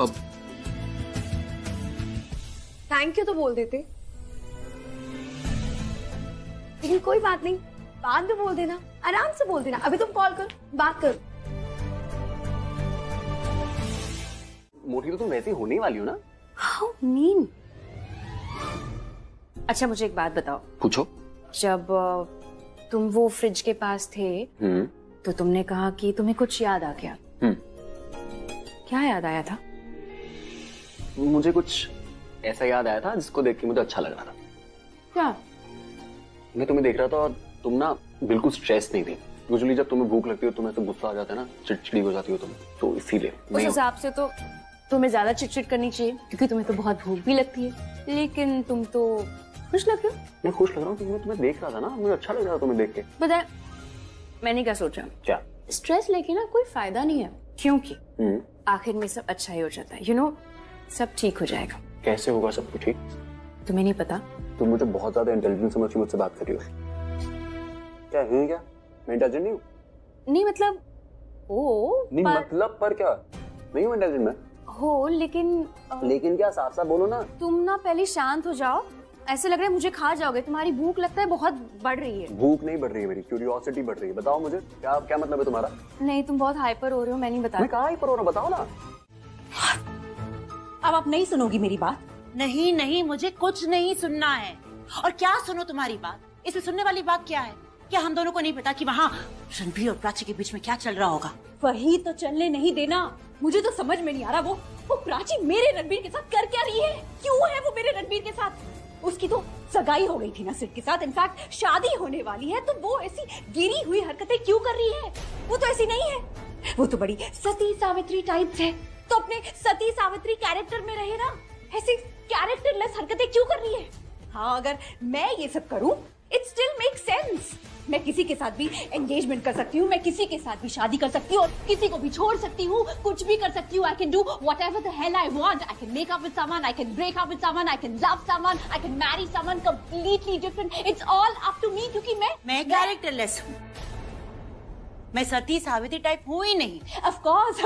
अब थैंक यू तो बोल देते, लेकिन कोई बात नहीं, बाद में बोल देना, आराम से बोल देना। अभी तुम कॉल करो, बात करो। मोटी तो तुम वैसे ही होने वाली हो ना। How mean. अच्छा मुझे एक बात बताओ। पूछो। जब तुम वो फ्रिज के पास थे तो तुमने कहा कि तुम्हें कुछ याद आ गया। क्या याद आया था? मुझे कुछ ऐसा याद आया था जिसको देख के मुझे अच्छा लग रहा था। क्या? मैं तुम्हें देख रहा था और तुम ना बिल्कुल स्ट्रेस नहीं थी। यूजुअली जब तुम्हें भूख लगती हो तुम्हें तो गुस्सा आ जाता है ना, चिड़चिड़ी हो जाती हो तुम, तो इसीलिए। उस हिसाब से तो तुम्हें ज्यादा चिड़चिड़ करनी चाहिए, क्योंकि तुम्हें तो बहुत भूख भी लगती है। लेकिन तुम तो खुश लग रहे हो। मैं खुश लग रहा हूँ क्योंकि मैं तुम्हें देख रहा था ना, मुझे अच्छा लग रहा था तुम्हें देख के। पता है मैंने क्या सोचा? क्या? स्ट्रेस लेके ना कोई फायदा नहीं है, क्योंकि आखिर में सब अच्छा ही हो जाता है। यू नो, सब ठीक हो जाएगा। कैसे होगा सब कुछ ठीक? तुम्हें नहीं पता? तुम मुझे बहुत ज्यादा इंटेलिजेंट समझ के मुझसे बात कर रही हो। क्या हूँ? क्या मैं इंटेलिजेंट नहीं हूँ? नहीं मतलब ओ नहीं मतलब पर क्या नहीं हूँ इंटेलिजेंट मैं? हो लेकिन लेकिन क्या, साफ साफ बोलो ना। तुम ना पहले शांत हो जाओ। ऐसे लग रहा है मुझे खा जाओगे। तुम्हारी भूख लगता है बहुत बढ़ रही है। भूख नहीं बढ़ रही है, मेरी क्यूरियोसिटी बढ़ रही है। बताओ मुझे क्या क्या मतलब है तुम्हारा? नहीं तुम बहुत हाइपर हो रहे हो, मैं नहीं बता। मैं कहाँ हाइपर हो रहा हूँ, बताओ ना। अब आप नहीं सुनोगी मेरी बात? नहीं, मुझे कुछ नहीं सुनना है। और क्या सुनो तुम्हारी बात? इसमें सुनने वाली बात क्या है? क्या हम दोनों को नहीं पता कि वहाँ रणबीर और प्राची के बीच में क्या चल रहा होगा? वही तो चलने नहीं देना। मुझे तो समझ में नहीं आ रहा वो प्राची मेरे रणबीर के साथ कर क्या रही है? क्यों है वो मेरे रणबीर के साथ? उसकी तो सगाई हो गई थी ना सिड के साथ, इनफैक्ट शादी होने वाली है, तो वो ऐसी गिरी हुई हरकतें क्यों कर रही है? वो तो ऐसी नहीं है, वो तो बड़ी सती सावित्री टाइप्स है। तो अपने सती सावित्री कैरेक्टर में रहे ना, ऐसी कैरेक्टरलेस हरकतें क्यों कर रही है? हाँ, अगर मैं ये सब करूं इट स्टिल मेक सेंस। मैं किसी के साथ भी एंगेजमेंट कर सकती हूँ, मैं किसी के साथ भी शादी कर सकती हूँ, और किसी को भी छोड़ सकती हूँ, कुछ भी कर सकती हूँ। I can do whatever the hell I want. I can make up with someone, I can break up with someone, I can love someone, I can marry someone completely different. It's all up to me, क्योंकि मैं characterless हूँ। मैं सती Savitri type हूँ ही नहीं। Of course,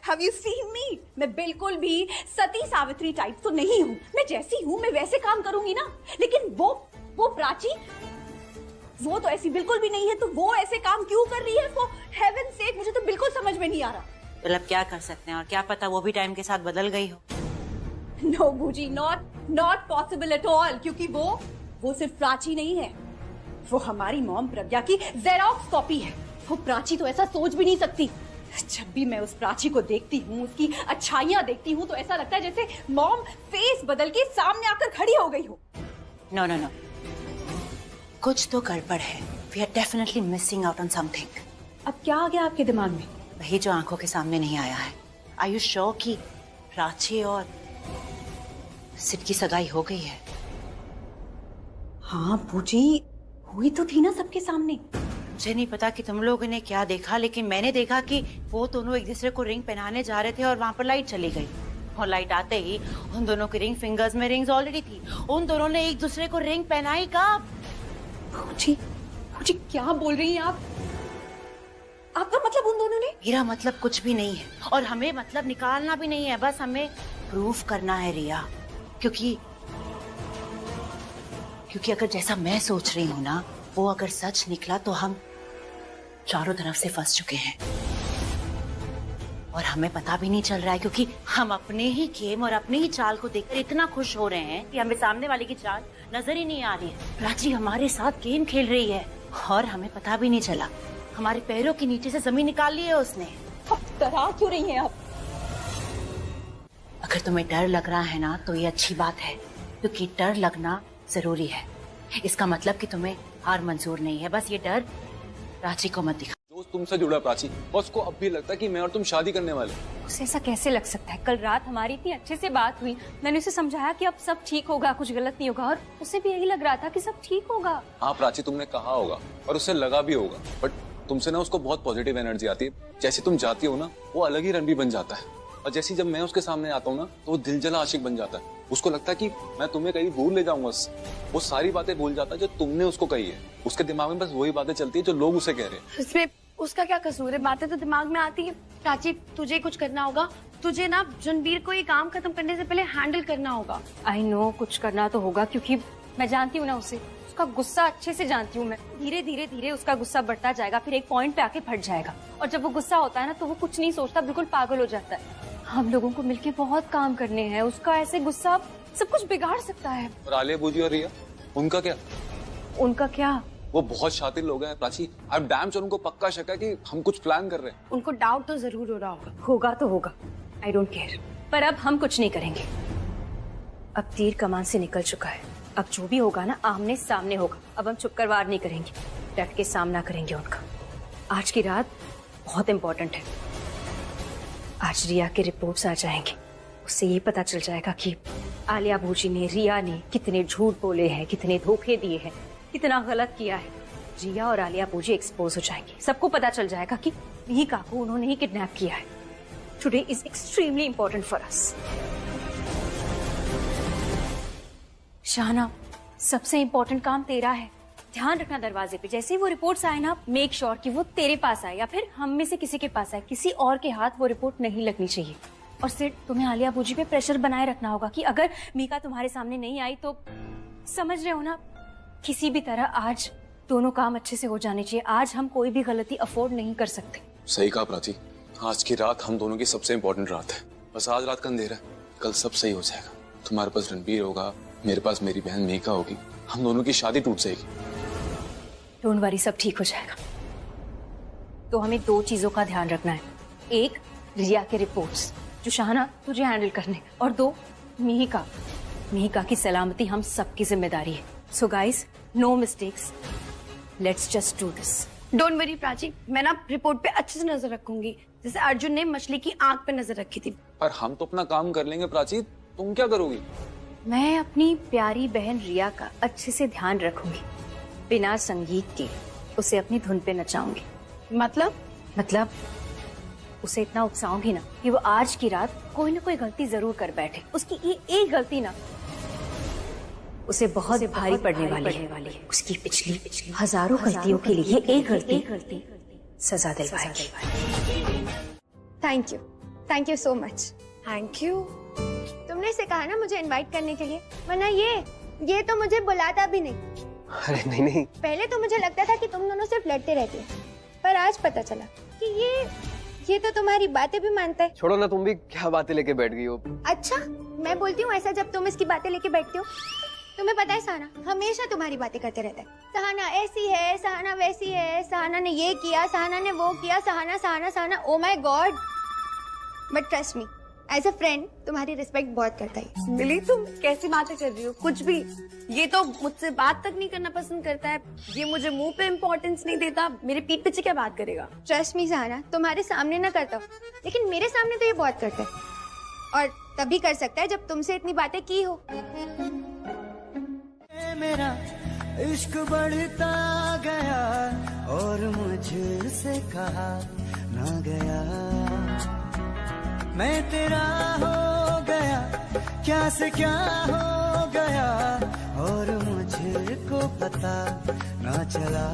have you seen me? मैं बिल्कुल भी सती Savitri type तो नहीं हूँ। मैं जैसी हूँ मैं वैसे काम करूंगी ना। लेकिन वो प्राची, वो तो ऐसी बिल्कुल भी नहीं है, तो वो ऐसे काम क्यों कर रही है? For heaven's sake, मुझे तो बिल्कुल समझ में नहीं आ रहा। मतलब क्या कर सकते हैं, और क्या पता वो भी टाइम के साथ बदल गई हो। No, बूजी, not possible at all, क्योंकि वो सिर्फ प्राची नहीं है, वो हमारी मॉम प्रज्ञा की जेरोक्स कॉपी है। वो प्राची तो ऐसा सोच भी नहीं सकती। जब भी मैं उस प्राची को देखती हूँ, उसकी अच्छाइयाँ देखती हूँ, तो ऐसा लगता है जैसे मॉम फेस बदल के सामने आकर खड़ी हो गई हो। No, कुछ तो गड़बड़ है। We are definitely missing out on something. अब क्या आ गया आपके दिमाग में? वही जो आंखों के सामने नहीं आया है। Are you sure कि प्राची और सिड की सगाई हो गई है? हाँ बूजी, हुई तो थी ना सबके सामने। मुझे नहीं पता कि तुम लोगों ने क्या देखा, लेकिन मैंने देखा कि वो दोनों एक दूसरे को रिंग पहनाने जा रहे थे और वहाँ पर लाइट चली गई। और लाइट आते ही उन दोनों की रिंग फिंगर्स में रिंग्स ऑलरेडी थी। उन दोनों ने एक दूसरे को रिंग पहनाई कब? बूजी क्या बोल रही हैं आप? आपका मतलब उन दोनों ने? मेरा मतलब कुछ भी नहीं है, और हमें मतलब निकालना भी नहीं है। बस हमें प्रूफ करना है रिया, क्योंकि अगर जैसा मैं सोच रही हूँ ना, वो अगर सच निकला तो हम चारों तरफ से फंस चुके हैं और हमें पता भी नहीं चल रहा है, क्योंकि हम अपने ही गेम और अपने ही चाल को देखकर इतना खुश हो रहे हैं कि हमें सामने वाले की चाल नजर ही नहीं आ रही है। प्राची हमारे साथ गेम खेल रही है और हमें पता भी नहीं चला। हमारे पैरों के नीचे से जमीन निकाल ली है उसने। अब डरा क्यों रही हैं आप? अगर तुम्हें डर लग रहा है ना, तो ये अच्छी बात है, क्योंकि डर लगना जरूरी है। इसका मतलब कि तुम्हें हार मंजूर नहीं है। बस ये डर प्राची को मत दिखा। जो तुमसे जुड़ा प्राची, बस को अब भी लगता है कि मैं और तुम शादी करने वाले। उसे ऐसा कैसे लग सकता है? कल रात हमारी इतनी अच्छे से बात हुई, मैंने उसे समझाया कि अब सब ठीक होगा, कुछ गलत नहीं होगा, और उसे भी यही लग रहा था कि सब ठीक होगा। हाँ प्राची, तुमने कहा होगा और उसे लगा भी होगा, बट तुमसे ना उसको बहुत पॉजिटिव एनर्जी आती है। जैसे तुम जाती हो ना, वो अलग ही रणबीर बन जाता है, और जैसे जब मैं उसके सामने आता हूँ ना, तो वो दिल जला आशिक बन जाता है। उसको लगता है कि मैं तुम्हें कहीं दूर ले जाऊंगा। वो सारी बातें भूल जाता है जो तुमने उसको कही है। उसके दिमाग में बस वही बातें चलती है जो लोग उसे कह रहे हैं। इसमें उसका क्या कसूर है? बातें तो दिमाग में आती है। प्राची, तुझे कुछ करना होगा। तुझे ना रणबीर को ये काम खत्म करने से पहले हैंडल करना होगा। आई नो, कुछ करना तो होगा, क्योंकि मैं जानती हूँ ना उसे, उसका गुस्सा अच्छे से जानती हूँ मैं। धीरे धीरे उसका गुस्सा बढ़ता जाएगा, फिर एक पॉइंट पे आके फट जाएगा, और जब वो गुस्सा होता है ना, तो वो कुछ नहीं सोचता, बिल्कुल पागल हो जाता है। हम लोगों को मिलके बहुत काम करने हैं। उसका ऐसे गुस्सा सब कुछ बिगाड़ सकता है। और आलिया बूजी और रिया, उनका क्या? उनका क्या? वो बहुत शातिर लोग हैं प्राची। अब डैम श्योर उनको पक्का शक है कि हम कुछ प्लान कर रहे हैं। उनको डाउट तो जरूर हो रहा होगा। होगा तो होगा, आई डोंट केयर। पर अब हम कुछ नहीं करेंगे। अब तीर कमान से निकल चुका है। अब जो भी होगा ना, आमने सामने होगा। अब हम चुप कर वार नहीं करेंगे, डट के सामना करेंगे उनका। आज की रात बहुत इम्पोर्टेंट है। आज रिया के रिपोर्ट्स आ जाएंगे, उससे ये पता चल जाएगा कि आलिया भूजी ने, रिया ने कितने झूठ बोले हैं, कितने धोखे दिए हैं, कितना गलत किया है। रिया और आलिया भूजी एक्सपोज हो जाएंगे। सबको पता चल जाएगा कि मीका को उन्होंने ही किडनैप किया है। Today is extremely important for us. Shahna, सबसे इम्पोर्टेंट काम तेरा है। ध्यान रखना दरवाजे पे, जैसे ही वो रिपोर्ट्स आए ना, मेक श्योर कि वो तेरे पास आए या फिर हम में से किसी के पास आए। किसी और के हाथ वो रिपोर्ट नहीं लगनी चाहिए। और सिर्फ तुम्हें आलिया भूजी पे प्रेशर बनाए रखना होगा कि अगर मीका तुम्हारे सामने नहीं आई तो, समझ रहे हो ना, किसी भी तरह आज दोनों काम अच्छे से हो जाने चाहिए। आज हम कोई भी गलती अफोर्ड नहीं कर सकते। सही कहा प्राची, आज की रात हम दोनों की सबसे इम्पोर्टेंट रात है। बस आज रात का अंधेरा है, कल सब सही हो जाएगा। तुम्हारे पास रणबीर होगा, मेरे पास मेरी बहन मीका होगी, हम दोनों की शादी टूट जाएगी। डोंट वरी, सब ठीक हो जाएगा। तो हमें दो चीजों का ध्यान रखना है। एक, रिया के रिपोर्ट्स जो शाहना तुझे हैंडल करने, और दो, मीका की सलामती हम सबकी जिम्मेदारी है। So guys, no mistakes, let's just do this. Don't worry Prachi, मैं ना रिपोर्ट पे अच्छे से नजर रखूंगी, जैसे अर्जुन ने मछली की आंख पे नजर रखी थी। पर हम तो अपना काम कर लेंगे प्राची, तुम क्या करोगी? मैं अपनी प्यारी बहन रिया का अच्छे से ध्यान रखूंगी। बिना संगीत के उसे अपनी धुन पे नचाऊंगी। मतलब उसे इतना उकसाऊंगी ना कि वो आज की रात कोई ना कोई गलती जरूर कर बैठे। उसकी ये एक गलती ना उसे बहुत भारी पड़ने वाली है। उसकी पिछली हजारों गलतियों के लिए एक गलती सजा दिलवाएगी। Thank you so much. Thank you. तुमने इसे कहा ना मुझे इनवाइट करने के लिए, वरना ये तो मुझे बुलाता भी नहीं। अरे नहीं नहीं, पहले तो मुझे लगता था कि तुम दोनों सिर्फ लड़ते रहते हो, पर आज पता चला कि ये तो तुम्हारी बातें भी मानता है। छोड़ो ना, तुम भी क्या बातें लेके बैठ गई हो। अच्छा, मैं बोलती हूँ ऐसा जब तुम इसकी बातें लेके बैठते हो। तुम्हें पता है सहाना हमेशा तुम्हारी बातें करते रहता है। सहाना ऐसी है, सहाना वैसी है, सहाना ने ये किया, सहाना ने वो किया, Sahana Sahana Sahana. Oh my God. But trust me, as a friend तुम्हारी रिस्पेक्ट बहुत करता है। मिली, तुम कैसी बातें कर रही हो? कुछ भी। ये तो मुझसे बात तक नहीं करना पसंद करता है, ये मुझे मुंह पे इम्पोर्टेंस नहीं देता, मेरे पीठ पीछे क्या बात करेगा? ट्रस्ट मी सहाना, तुम्हारे सामने ना करता हो, लेकिन मेरे सामने तो ये बहुत करता है, और तभी कर सकता है जब तुमसे इतनी बातें की हो। मेरा इश्क बढ़ता गया और मुझसे कहा ना गया, मैं तेरा हो गया, क्या से क्या हो गया और मुझको पता ना चला।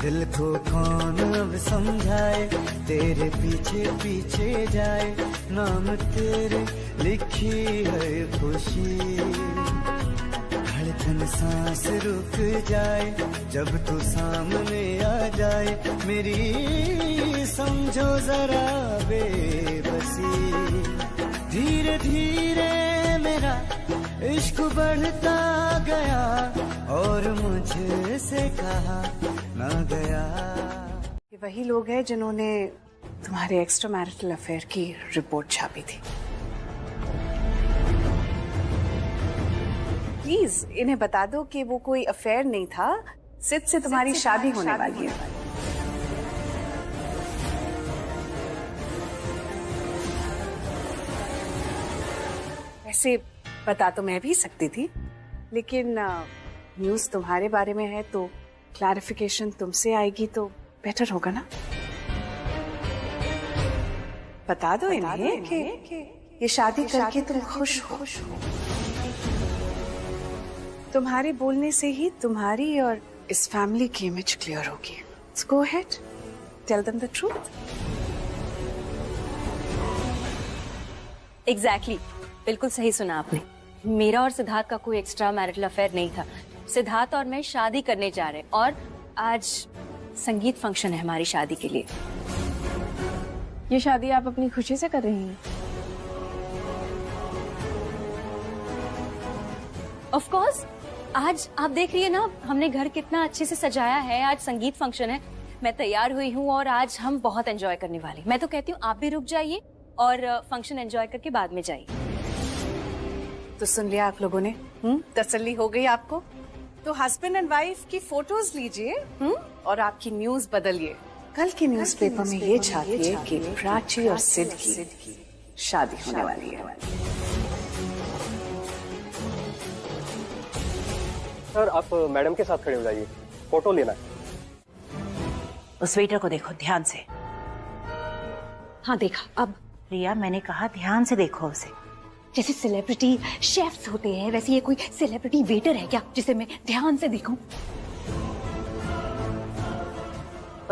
दिल को कौन अब समझाए, तेरे पीछे पीछे जाए, नाम तेरे लिखी है खुशी। धड़कन सांस रुक जाए जब तू सामने आ जाए, मेरी समझो जरा बेबसी। धीरे धीरे मेरा इश्क बढ़ता गया और मुझसे कहा ना गया। ये वही लोग हैं जिन्होंने तुम्हारे एक्स्ट्रा मैरिटल अफेयर की रिपोर्ट छापी थी। प्लीज इन्हें बता दो कि वो कोई अफेयर नहीं था, सिद्ध से तुम्हारी शादी होने वाली है। वैसे बता तो मैं भी सकती थी, लेकिन न्यूज़ तुम्हारे बारे में है तो क्लैरिफिकेशन तुमसे आएगी तो बेटर होगा ना। बता दो इन्हें कि ये शादी करके तुम खुश हो। तुम्हारे बोलने से ही तुम्हारी और इस फैमिली की इमेज क्लियर होगी। Let's go ahead, tell them the truth. Exactly, बिल्कुल सही सुना आपने। मेरा और सिद्धार्थ का कोई एक्स्ट्रा मैरिटल अफेयर नहीं था। सिद्धार्थ और मैं शादी करने जा रहे हैं और आज संगीत फंक्शन है हमारी शादी के लिए। ये शादी आप अपनी खुशी से कर रही हैं? ऑफ कोर्स, आज आप देख रही है ना हमने घर कितना अच्छे से सजाया है। आज संगीत फंक्शन है, मैं तैयार हुई हूँ और आज हम बहुत एंजॉय करने वाले। मैं तो कहती हूँ आप भी रुक जाइए और फंक्शन एंजॉय करके बाद में जाइए। तो सुन लिया आप लोगों ने? तसल्ली हो गई आपको? तो हस्बैंड एंड वाइफ की फोटोज लीजिए और आपकी न्यूज बदलिए। कल के न्यूज़पेपर में ये छापिए कि प्राची और सिद्ध की शादी होने वाली है। सर आप मैडम के साथ खड़े हो जाइए, फोटो लेना है। उस वेटर को देखो ध्यान से। हाँ देखा। अब रिया, मैंने कहा ध्यान से देखो उसे। जैसे सेलिब्रिटी शेफ्स होते हैं वैसे ये कोई सेलिब्रिटी वेटर है क्या जिसे मैं ध्यान से देखूं?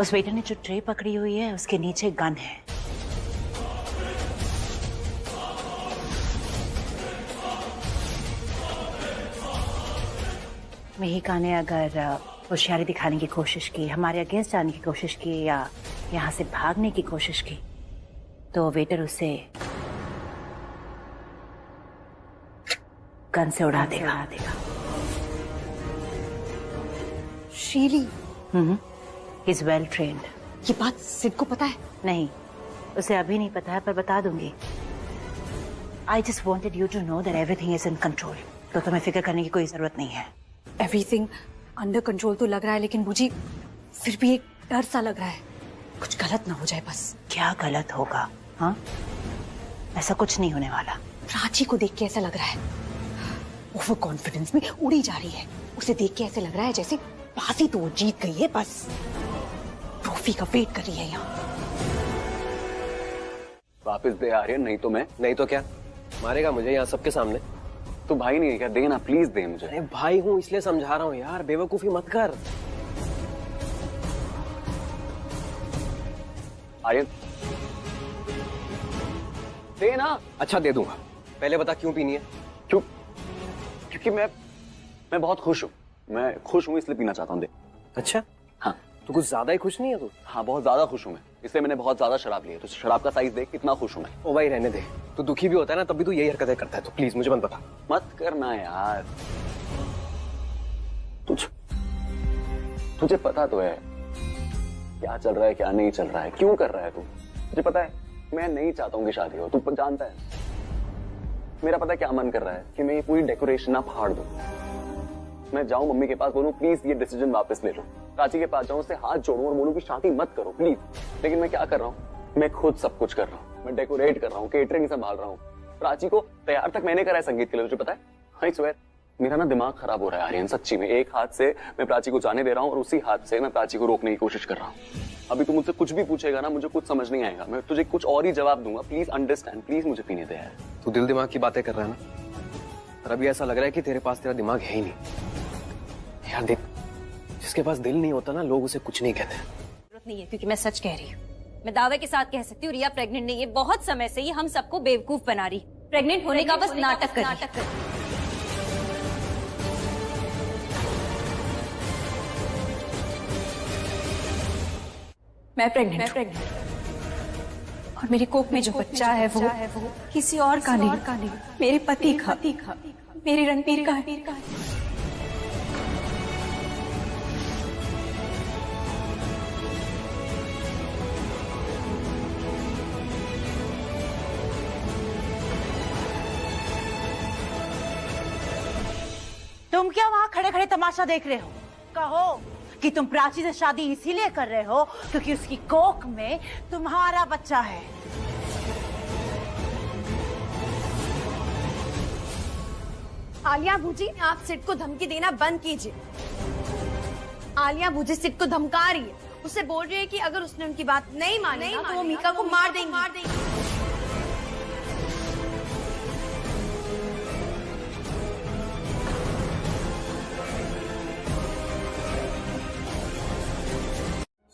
उस वेटर ने जो ट्रे पकड़ी हुई है उसके नीचे गन है। मेहिका ने अगर होशियारी दिखाने की कोशिश की, हमारे अगेंस्ट जाने की कोशिश की या यहाँ से भागने की कोशिश की, तो वेटर उसे गन से उड़ा देगा। शीली इज वेल ट्रेन्ड। ये बात सिद्ध को पता है? नहीं, उसे अभी नहीं पता है, पर बता दूंगी। I just wanted you to know that everything is in control. तो तुम्हें फिक्र करने की कोई जरूरत नहीं है। एवरीथिंग अंडर कंट्रोल तो लग रहा है, लेकिन मुझे फिर भी एक डर सा लग रहा है, कुछ गलत ना हो जाए बस। क्या गलत होगा? हाँ, ऐसा कुछ नहीं होने वाला। प्राची को देख के ऐसा लग रहा है ओवर कॉन्फिडेंस में उड़ी जा रही है। उसे देख के ऐसे लग रहा है जैसे बाजी तो वो जीत गई है, बस ट्रॉफी का वेट कर रही है यहाँ। वापस दे आर्यन, नहीं तो मैं। नहीं तो क्या मारेगा मुझे यहाँ सबके सामने? तू भाई नहीं है क्या? दे ना प्लीज, दे मुझे। अरे भाई हूँ इसलिए समझा रहा हूँ यार, बेवकूफी मत कर। आर्यन दे ना। अच्छा दे दूंगा, पहले बता क्यों पीनी है? क्यों? क्योंकि मैं बहुत खुश हूँ। मैं खुश हूँ इसलिए पीना चाहता हूँ। दे। अच्छा? हाँ। तो कुछ ज्यादा ही खुश नहीं है तू? हाँ बहुत ज्यादा खुश हूँ मैं, इसलिए मैंने बहुत ज्यादा शराब ली है। तो शराब का साइज देख कितना खुश हूँ मैं। ओ भाई रहने दे, तू दुखी भी होता है ना तब भी तू यही हरकतें करता है, तो प्लीज मुझे मत बता। मत करना यार। तुझे पता तो है क्या चल रहा है क्या नहीं चल रहा है, क्यों कर रहा है तू। तुझे पता है मैं नहीं चाहता हूँ कि शादी हो, तू जानता है। मेरा पता है क्या मन कर रहा है कि मैं ये पूरी डेकोरेशन ना फाड़ दूं। मैं जाऊं मम्मी के पास, बोलूं प्लीज ये डिसीजन वापस ले लो। प्राची के पास जाऊं, उससे हाथ जोड़ूं और बोलूं कि शादी मत करो प्लीज। लेकिन मैं क्या कर रहा हूँ, मैं खुद सब कुछ कर रहा हूँ। मैं डेकोरेट कर रहा हूँ, केटरिंग संभाल रहा हूँ, प्राची को तैयार तक मैंने करा है संगीत के लिए। तुझे पता है आई स्वेयर मेरा ना दिमाग खराब हो रहा है आर्यन, सच्ची में। एक हाथ से मैं प्राची को जाने दे रहा हूँ और उसी हाथ से मैं प्राची को रोकने की कोशिश कर रहा हूँ। अभी तू मुझसे कुछ भी पूछेगा ना, मुझे कुछ समझ नहीं आएगा, मैं तुझे कुछ और ही जवाब दूंगा। प्लीज अंडरस्टैंड, प्लीज मुझे पीने दे यार। तू दिल दिमाग की बातें कर रहा है ना, और अभी ऐसा लग रहा है कि तेरे पास तेरा दिमाग है ही नहीं। यार देख, जिसके पास दिल नहीं होता ना, लोग उसे कुछ नहीं कहते। जरूरत नहीं है, क्योंकि मैं सच कह रही हूँ। मैं दावे के साथ कह सकती हूँ रिया प्रेग्नेंट नहीं है। बहुत समय से ये हम सबको बेवकूफ बना रही, प्रेग्नेंट होने का बस नाटक कर रही है। मैं प्रेग्नेंट और मेरी कोख में जो बच्चा है वो किसी और का नहीं, मेरे पति का, मेरे रणबीर का है। तुम क्या वहाँ खड़े खड़े तमाशा देख रहे हो? कहो कि तुम प्राची से शादी इसीलिए कर रहे हो क्योंकि उसकी कोख में तुम्हारा बच्चा है। आलिया भूजी, आप सिड को धमकी देना बंद कीजिए। आलिया भूजी सिड को धमका रही है, उससे बोल रही है कि अगर उसने उनकी बात नहीं मानी तो वो मीका को मार देंगी।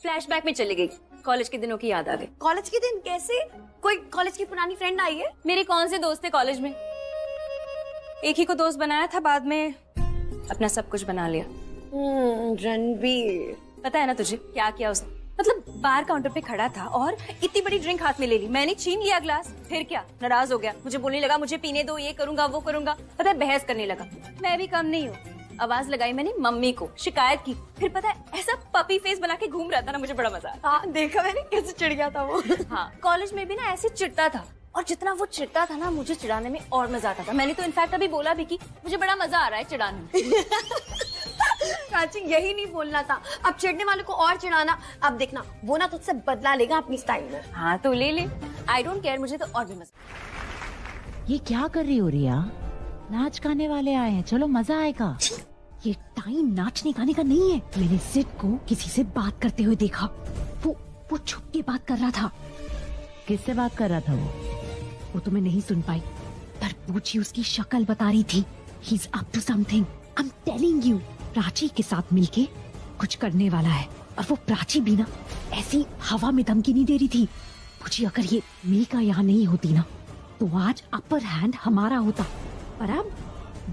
फ्लैशबैक में चली गई, कॉलेज के दिनों की याद आ गई। कॉलेज के दिन कैसे? कोई कॉलेज की पुरानी फ्रेंड आई है? मेरे कौन से दोस्त थे कॉलेज में? एक ही को दोस्त बनाया था, बाद में अपना सब कुछ बना लिया। रणबीर, पता है ना तुझे क्या किया उसने? मतलब बार काउंटर पे खड़ा था और इतनी बड़ी ड्रिंक हाथ में ले ली। मैंने छीन लिया ग्लास, फिर क्या नाराज हो गया, मुझे बोलने लगा मुझे पीने दो, ये करूंगा वो करूंगा। पता है बहस करने लगा। मैं भी कम नहीं हूँ, आवाज लगाई मैंने मम्मी को, शिकायत की। फिर पता है ऐसा पपी फेस बना के घूम रहा था ना, मुझे बड़ा मजा आया। हाँ देखा मैंने कैसे चिढ़ गया था वो। हाँ कॉलेज में भी ना ऐसे चिढ़ता था, और जितना वो चिढ़ता था ना मुझे चिढ़ाने में और मजा आता था। मैंने तो इनफैक्ट अभी बोला भी कि मुझे बड़ा मजा आ रहा है चिढ़ाने में। प्राची यही नहीं बोलना था, अब चिढ़ने वाले को और चिढ़ाना। अब देखना वो ना तुझसे बदला लेगा अपनी स्टाइल में। हाँ तो ले ले, आई डोंट केयर, मुझे तो और भी मजा। ये क्या कर रही हो रिया? नाच गाने वाले आए हैं, चलो मजा आएगा। ये टाइम नाचने गाने का नहीं है। मैंने सिड को किसी से बात करते हुए देखा, वो छुप के बात कर रहा था। किससे बात कर रहा था वो तो मैं नहीं सुन पाई, पर पूछी उसकी शक्ल बता रही थी। He is up to something, I am telling you. Prachi के साथ मिलके कुछ करने वाला है, और वो प्राची भी ना ऐसी हवा में धमकी नहीं दे रही थी। पूछी अगर ये मीका यहाँ नहीं होती ना तो आज अपर हैंड हमारा होता। पर अब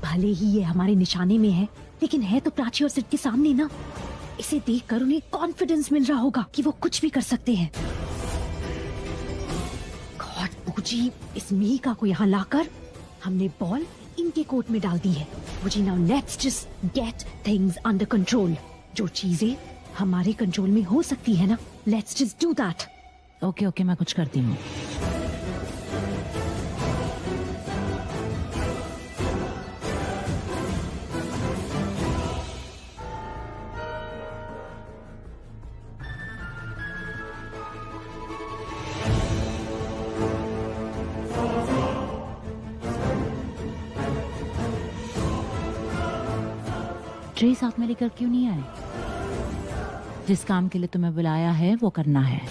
भले ही ये हमारे निशाने में है, लेकिन है तो प्राची और सिड के सामने ना। इसे देखकर उन्हें कॉन्फिडेंस मिल रहा होगा कि वो कुछ भी कर सकते हैं। गॉड पूजी, इस मीका को यहाँ लाकर हमने बॉल इनके कोर्ट में डाल दी है। पूजी now let's just get things under control. जो चीजें हमारे कंट्रोल में हो सकती है ना, let's just do that. Okay मैं कुछ करती हूँ। ट्रे साथ में लेकर क्यों नहीं आए? जिस काम के लिए तुम्हें बुलाया है वो करना है।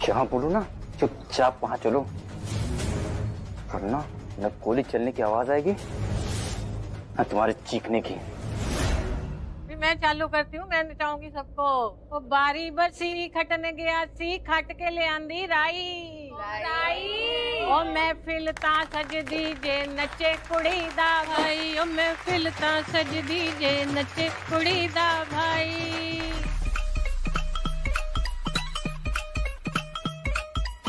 जहाँ बोलो ना चुपचाप वहां चलो, वरना न गोली चलने की आवाज आएगी न तुम्हारे चीखने की। मैं चालू करती हूँ, मैं नचाऊंगी सबको। वो बारी बरसी खटने गया सी, खट के ले आंदी राई राई। ओ महफिल ता सज दीजे नचे कुड़ी दा भाई, ओ महफिल ता सज दीजे नचे कुड़ी दा भाई।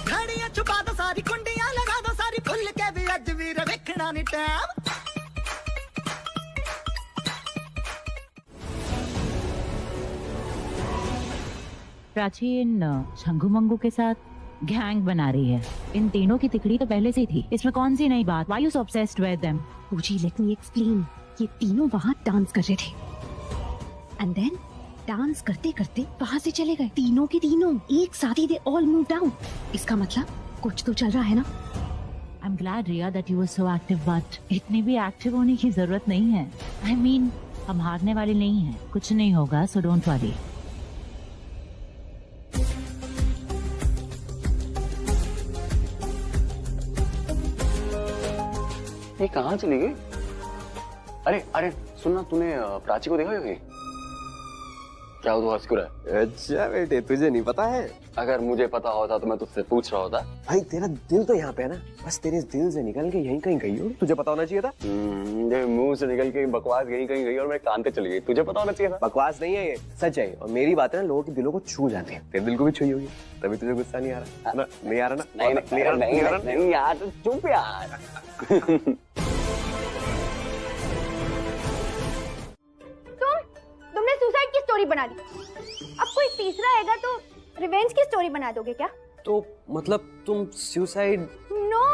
घड़ियां छुपा दो सारी, कुंडियां लगा दो सारी, खुल के भी अज वीर वेखना नी टैम। प्राची इन शंगू मंगू के साथ गैंग बना रही है। इन तीनों की तिकड़ी तो पहले से ही थी, इसमें कौन सी नई बात? Why you so obsessed with them? पूजी, let me explain। ये तीनों वहाँ डांस कर रहे थे एंड देन डांस करते करते वहाँ से चले गए। तीनों के तीनों एक साथ ही, they all moved out। इसका मतलब कुछ तो चल रहा है ना। I'm glad Riya that you were so active, but इतनी भी एक्टिव होने की जरूरत नहीं है। I mean, हम हारने वाले नहीं हैं, कुछ नहीं होगा, so don't worry। ये कहाँ चली गई? अरे अरे सुनना, तूने प्राची को देखा होगी? क्या वो हंस क्यों रहा है? अच्छा बेटे, तुझे नहीं पता है? अगर मुझे पता होता तो मैं तुझसे पूछ रहा होता। भाई तेरा दिल तो यहाँ पे है ना, बस तेरे दिल से निकल के यहीं कहीं गई हो, तुझे पता होना चाहिए था। मुंह से निकल के बकवास यहीं कहीं गई और मेरे कान पे चली गई, तुझे पता होना चाहिए था। बकवास नहीं है ये, सच है। और मेरी बात है ना, लोगों के दिलों को छू जाती है। तेरे दिल को भी छुई होगी, तभी तुझे गुस्सा नहीं आ रहा ना? नहीं आ रहा ना? नहीं यार, चुप यार। तुमने सुसाइड की स्टोरी बना दी, अब कोई तीसरा आएगा तो रिवेंज की स्टोरी बना दोगे क्या? तो मतलब तुम suicide? No,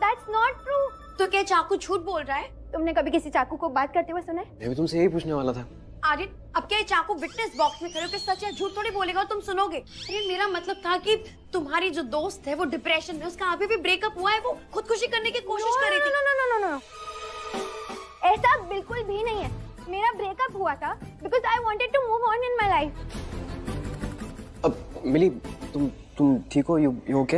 that's not true. तो क्या चाकू झूठ बोल रहा है? तुमने कभी किसी चाकू को बात करते हुए सुना है? मैं भी तुमसे यही पूछने वाला था। आर्यन, अब क्या ये चाकू विटनेस बॉक्स में खड़े होकर सच या झूठ थोड़ी बोलेगा और तुम सुनोगे? अरे मेरा मतलब था कि तुम्हारी जो दोस्त है वो डिप्रेशन में, उसका अभी भी ब्रेकअप हुआ है, वो खुदकुशी करने की कोशिश कर रही थी। नो, ऐसा बिल्कुल भी नहीं है। मेरा ब्रेकअप हुआ था because I wanted to move on in my life. अब मिली, तुम ठीक हो? You okay?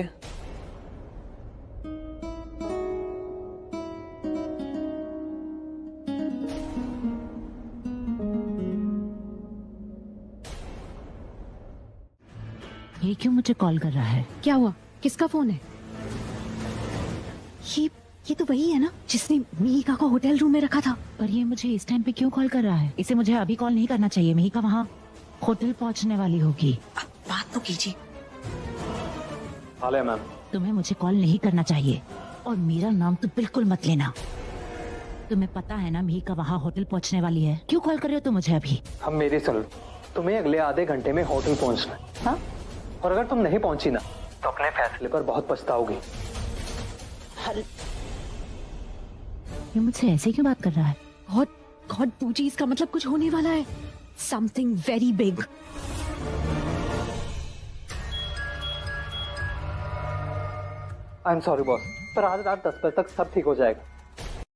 ये क्यों मुझे कॉल कर रहा है? क्या हुआ? किसका फोन है? ये तो वही है ना जिसने मिहिका को होटल रूम में रखा था। पर ये मुझे इस टाइम पे क्यों कॉल कर रहा है? इसे मुझे अभी कॉल नहीं करना चाहिए। मिहिका वहाँ होटल पहुँचने वाली होगी। अब बात तो कीजिए। हाले मैम, तुम्हें मुझे कॉल नहीं करना चाहिए और मेरा नाम तो बिल्कुल मत लेना। तुम्हें पता है ना मिहिका वहाँ होटल पहुँचने वाली है, क्यों कॉल कर रहे हो तुम मुझे अभी? अब मेरी सुन लो, तुम्हें अगले आधे घंटे में होटल पहुँचना है। हाँ? और अगर तुम नहीं पहुंची ना तो अपने फैसले पर बहुत पछताओगी। ये मुझसे ऐसे क्यों बात कर रहा है? गॉड पूजी, इसका मतलब कुछ होने वाला है। Something very big. I am sorry boss, पर आज रात 10 बजे तक सब ठीक हो जाएगा।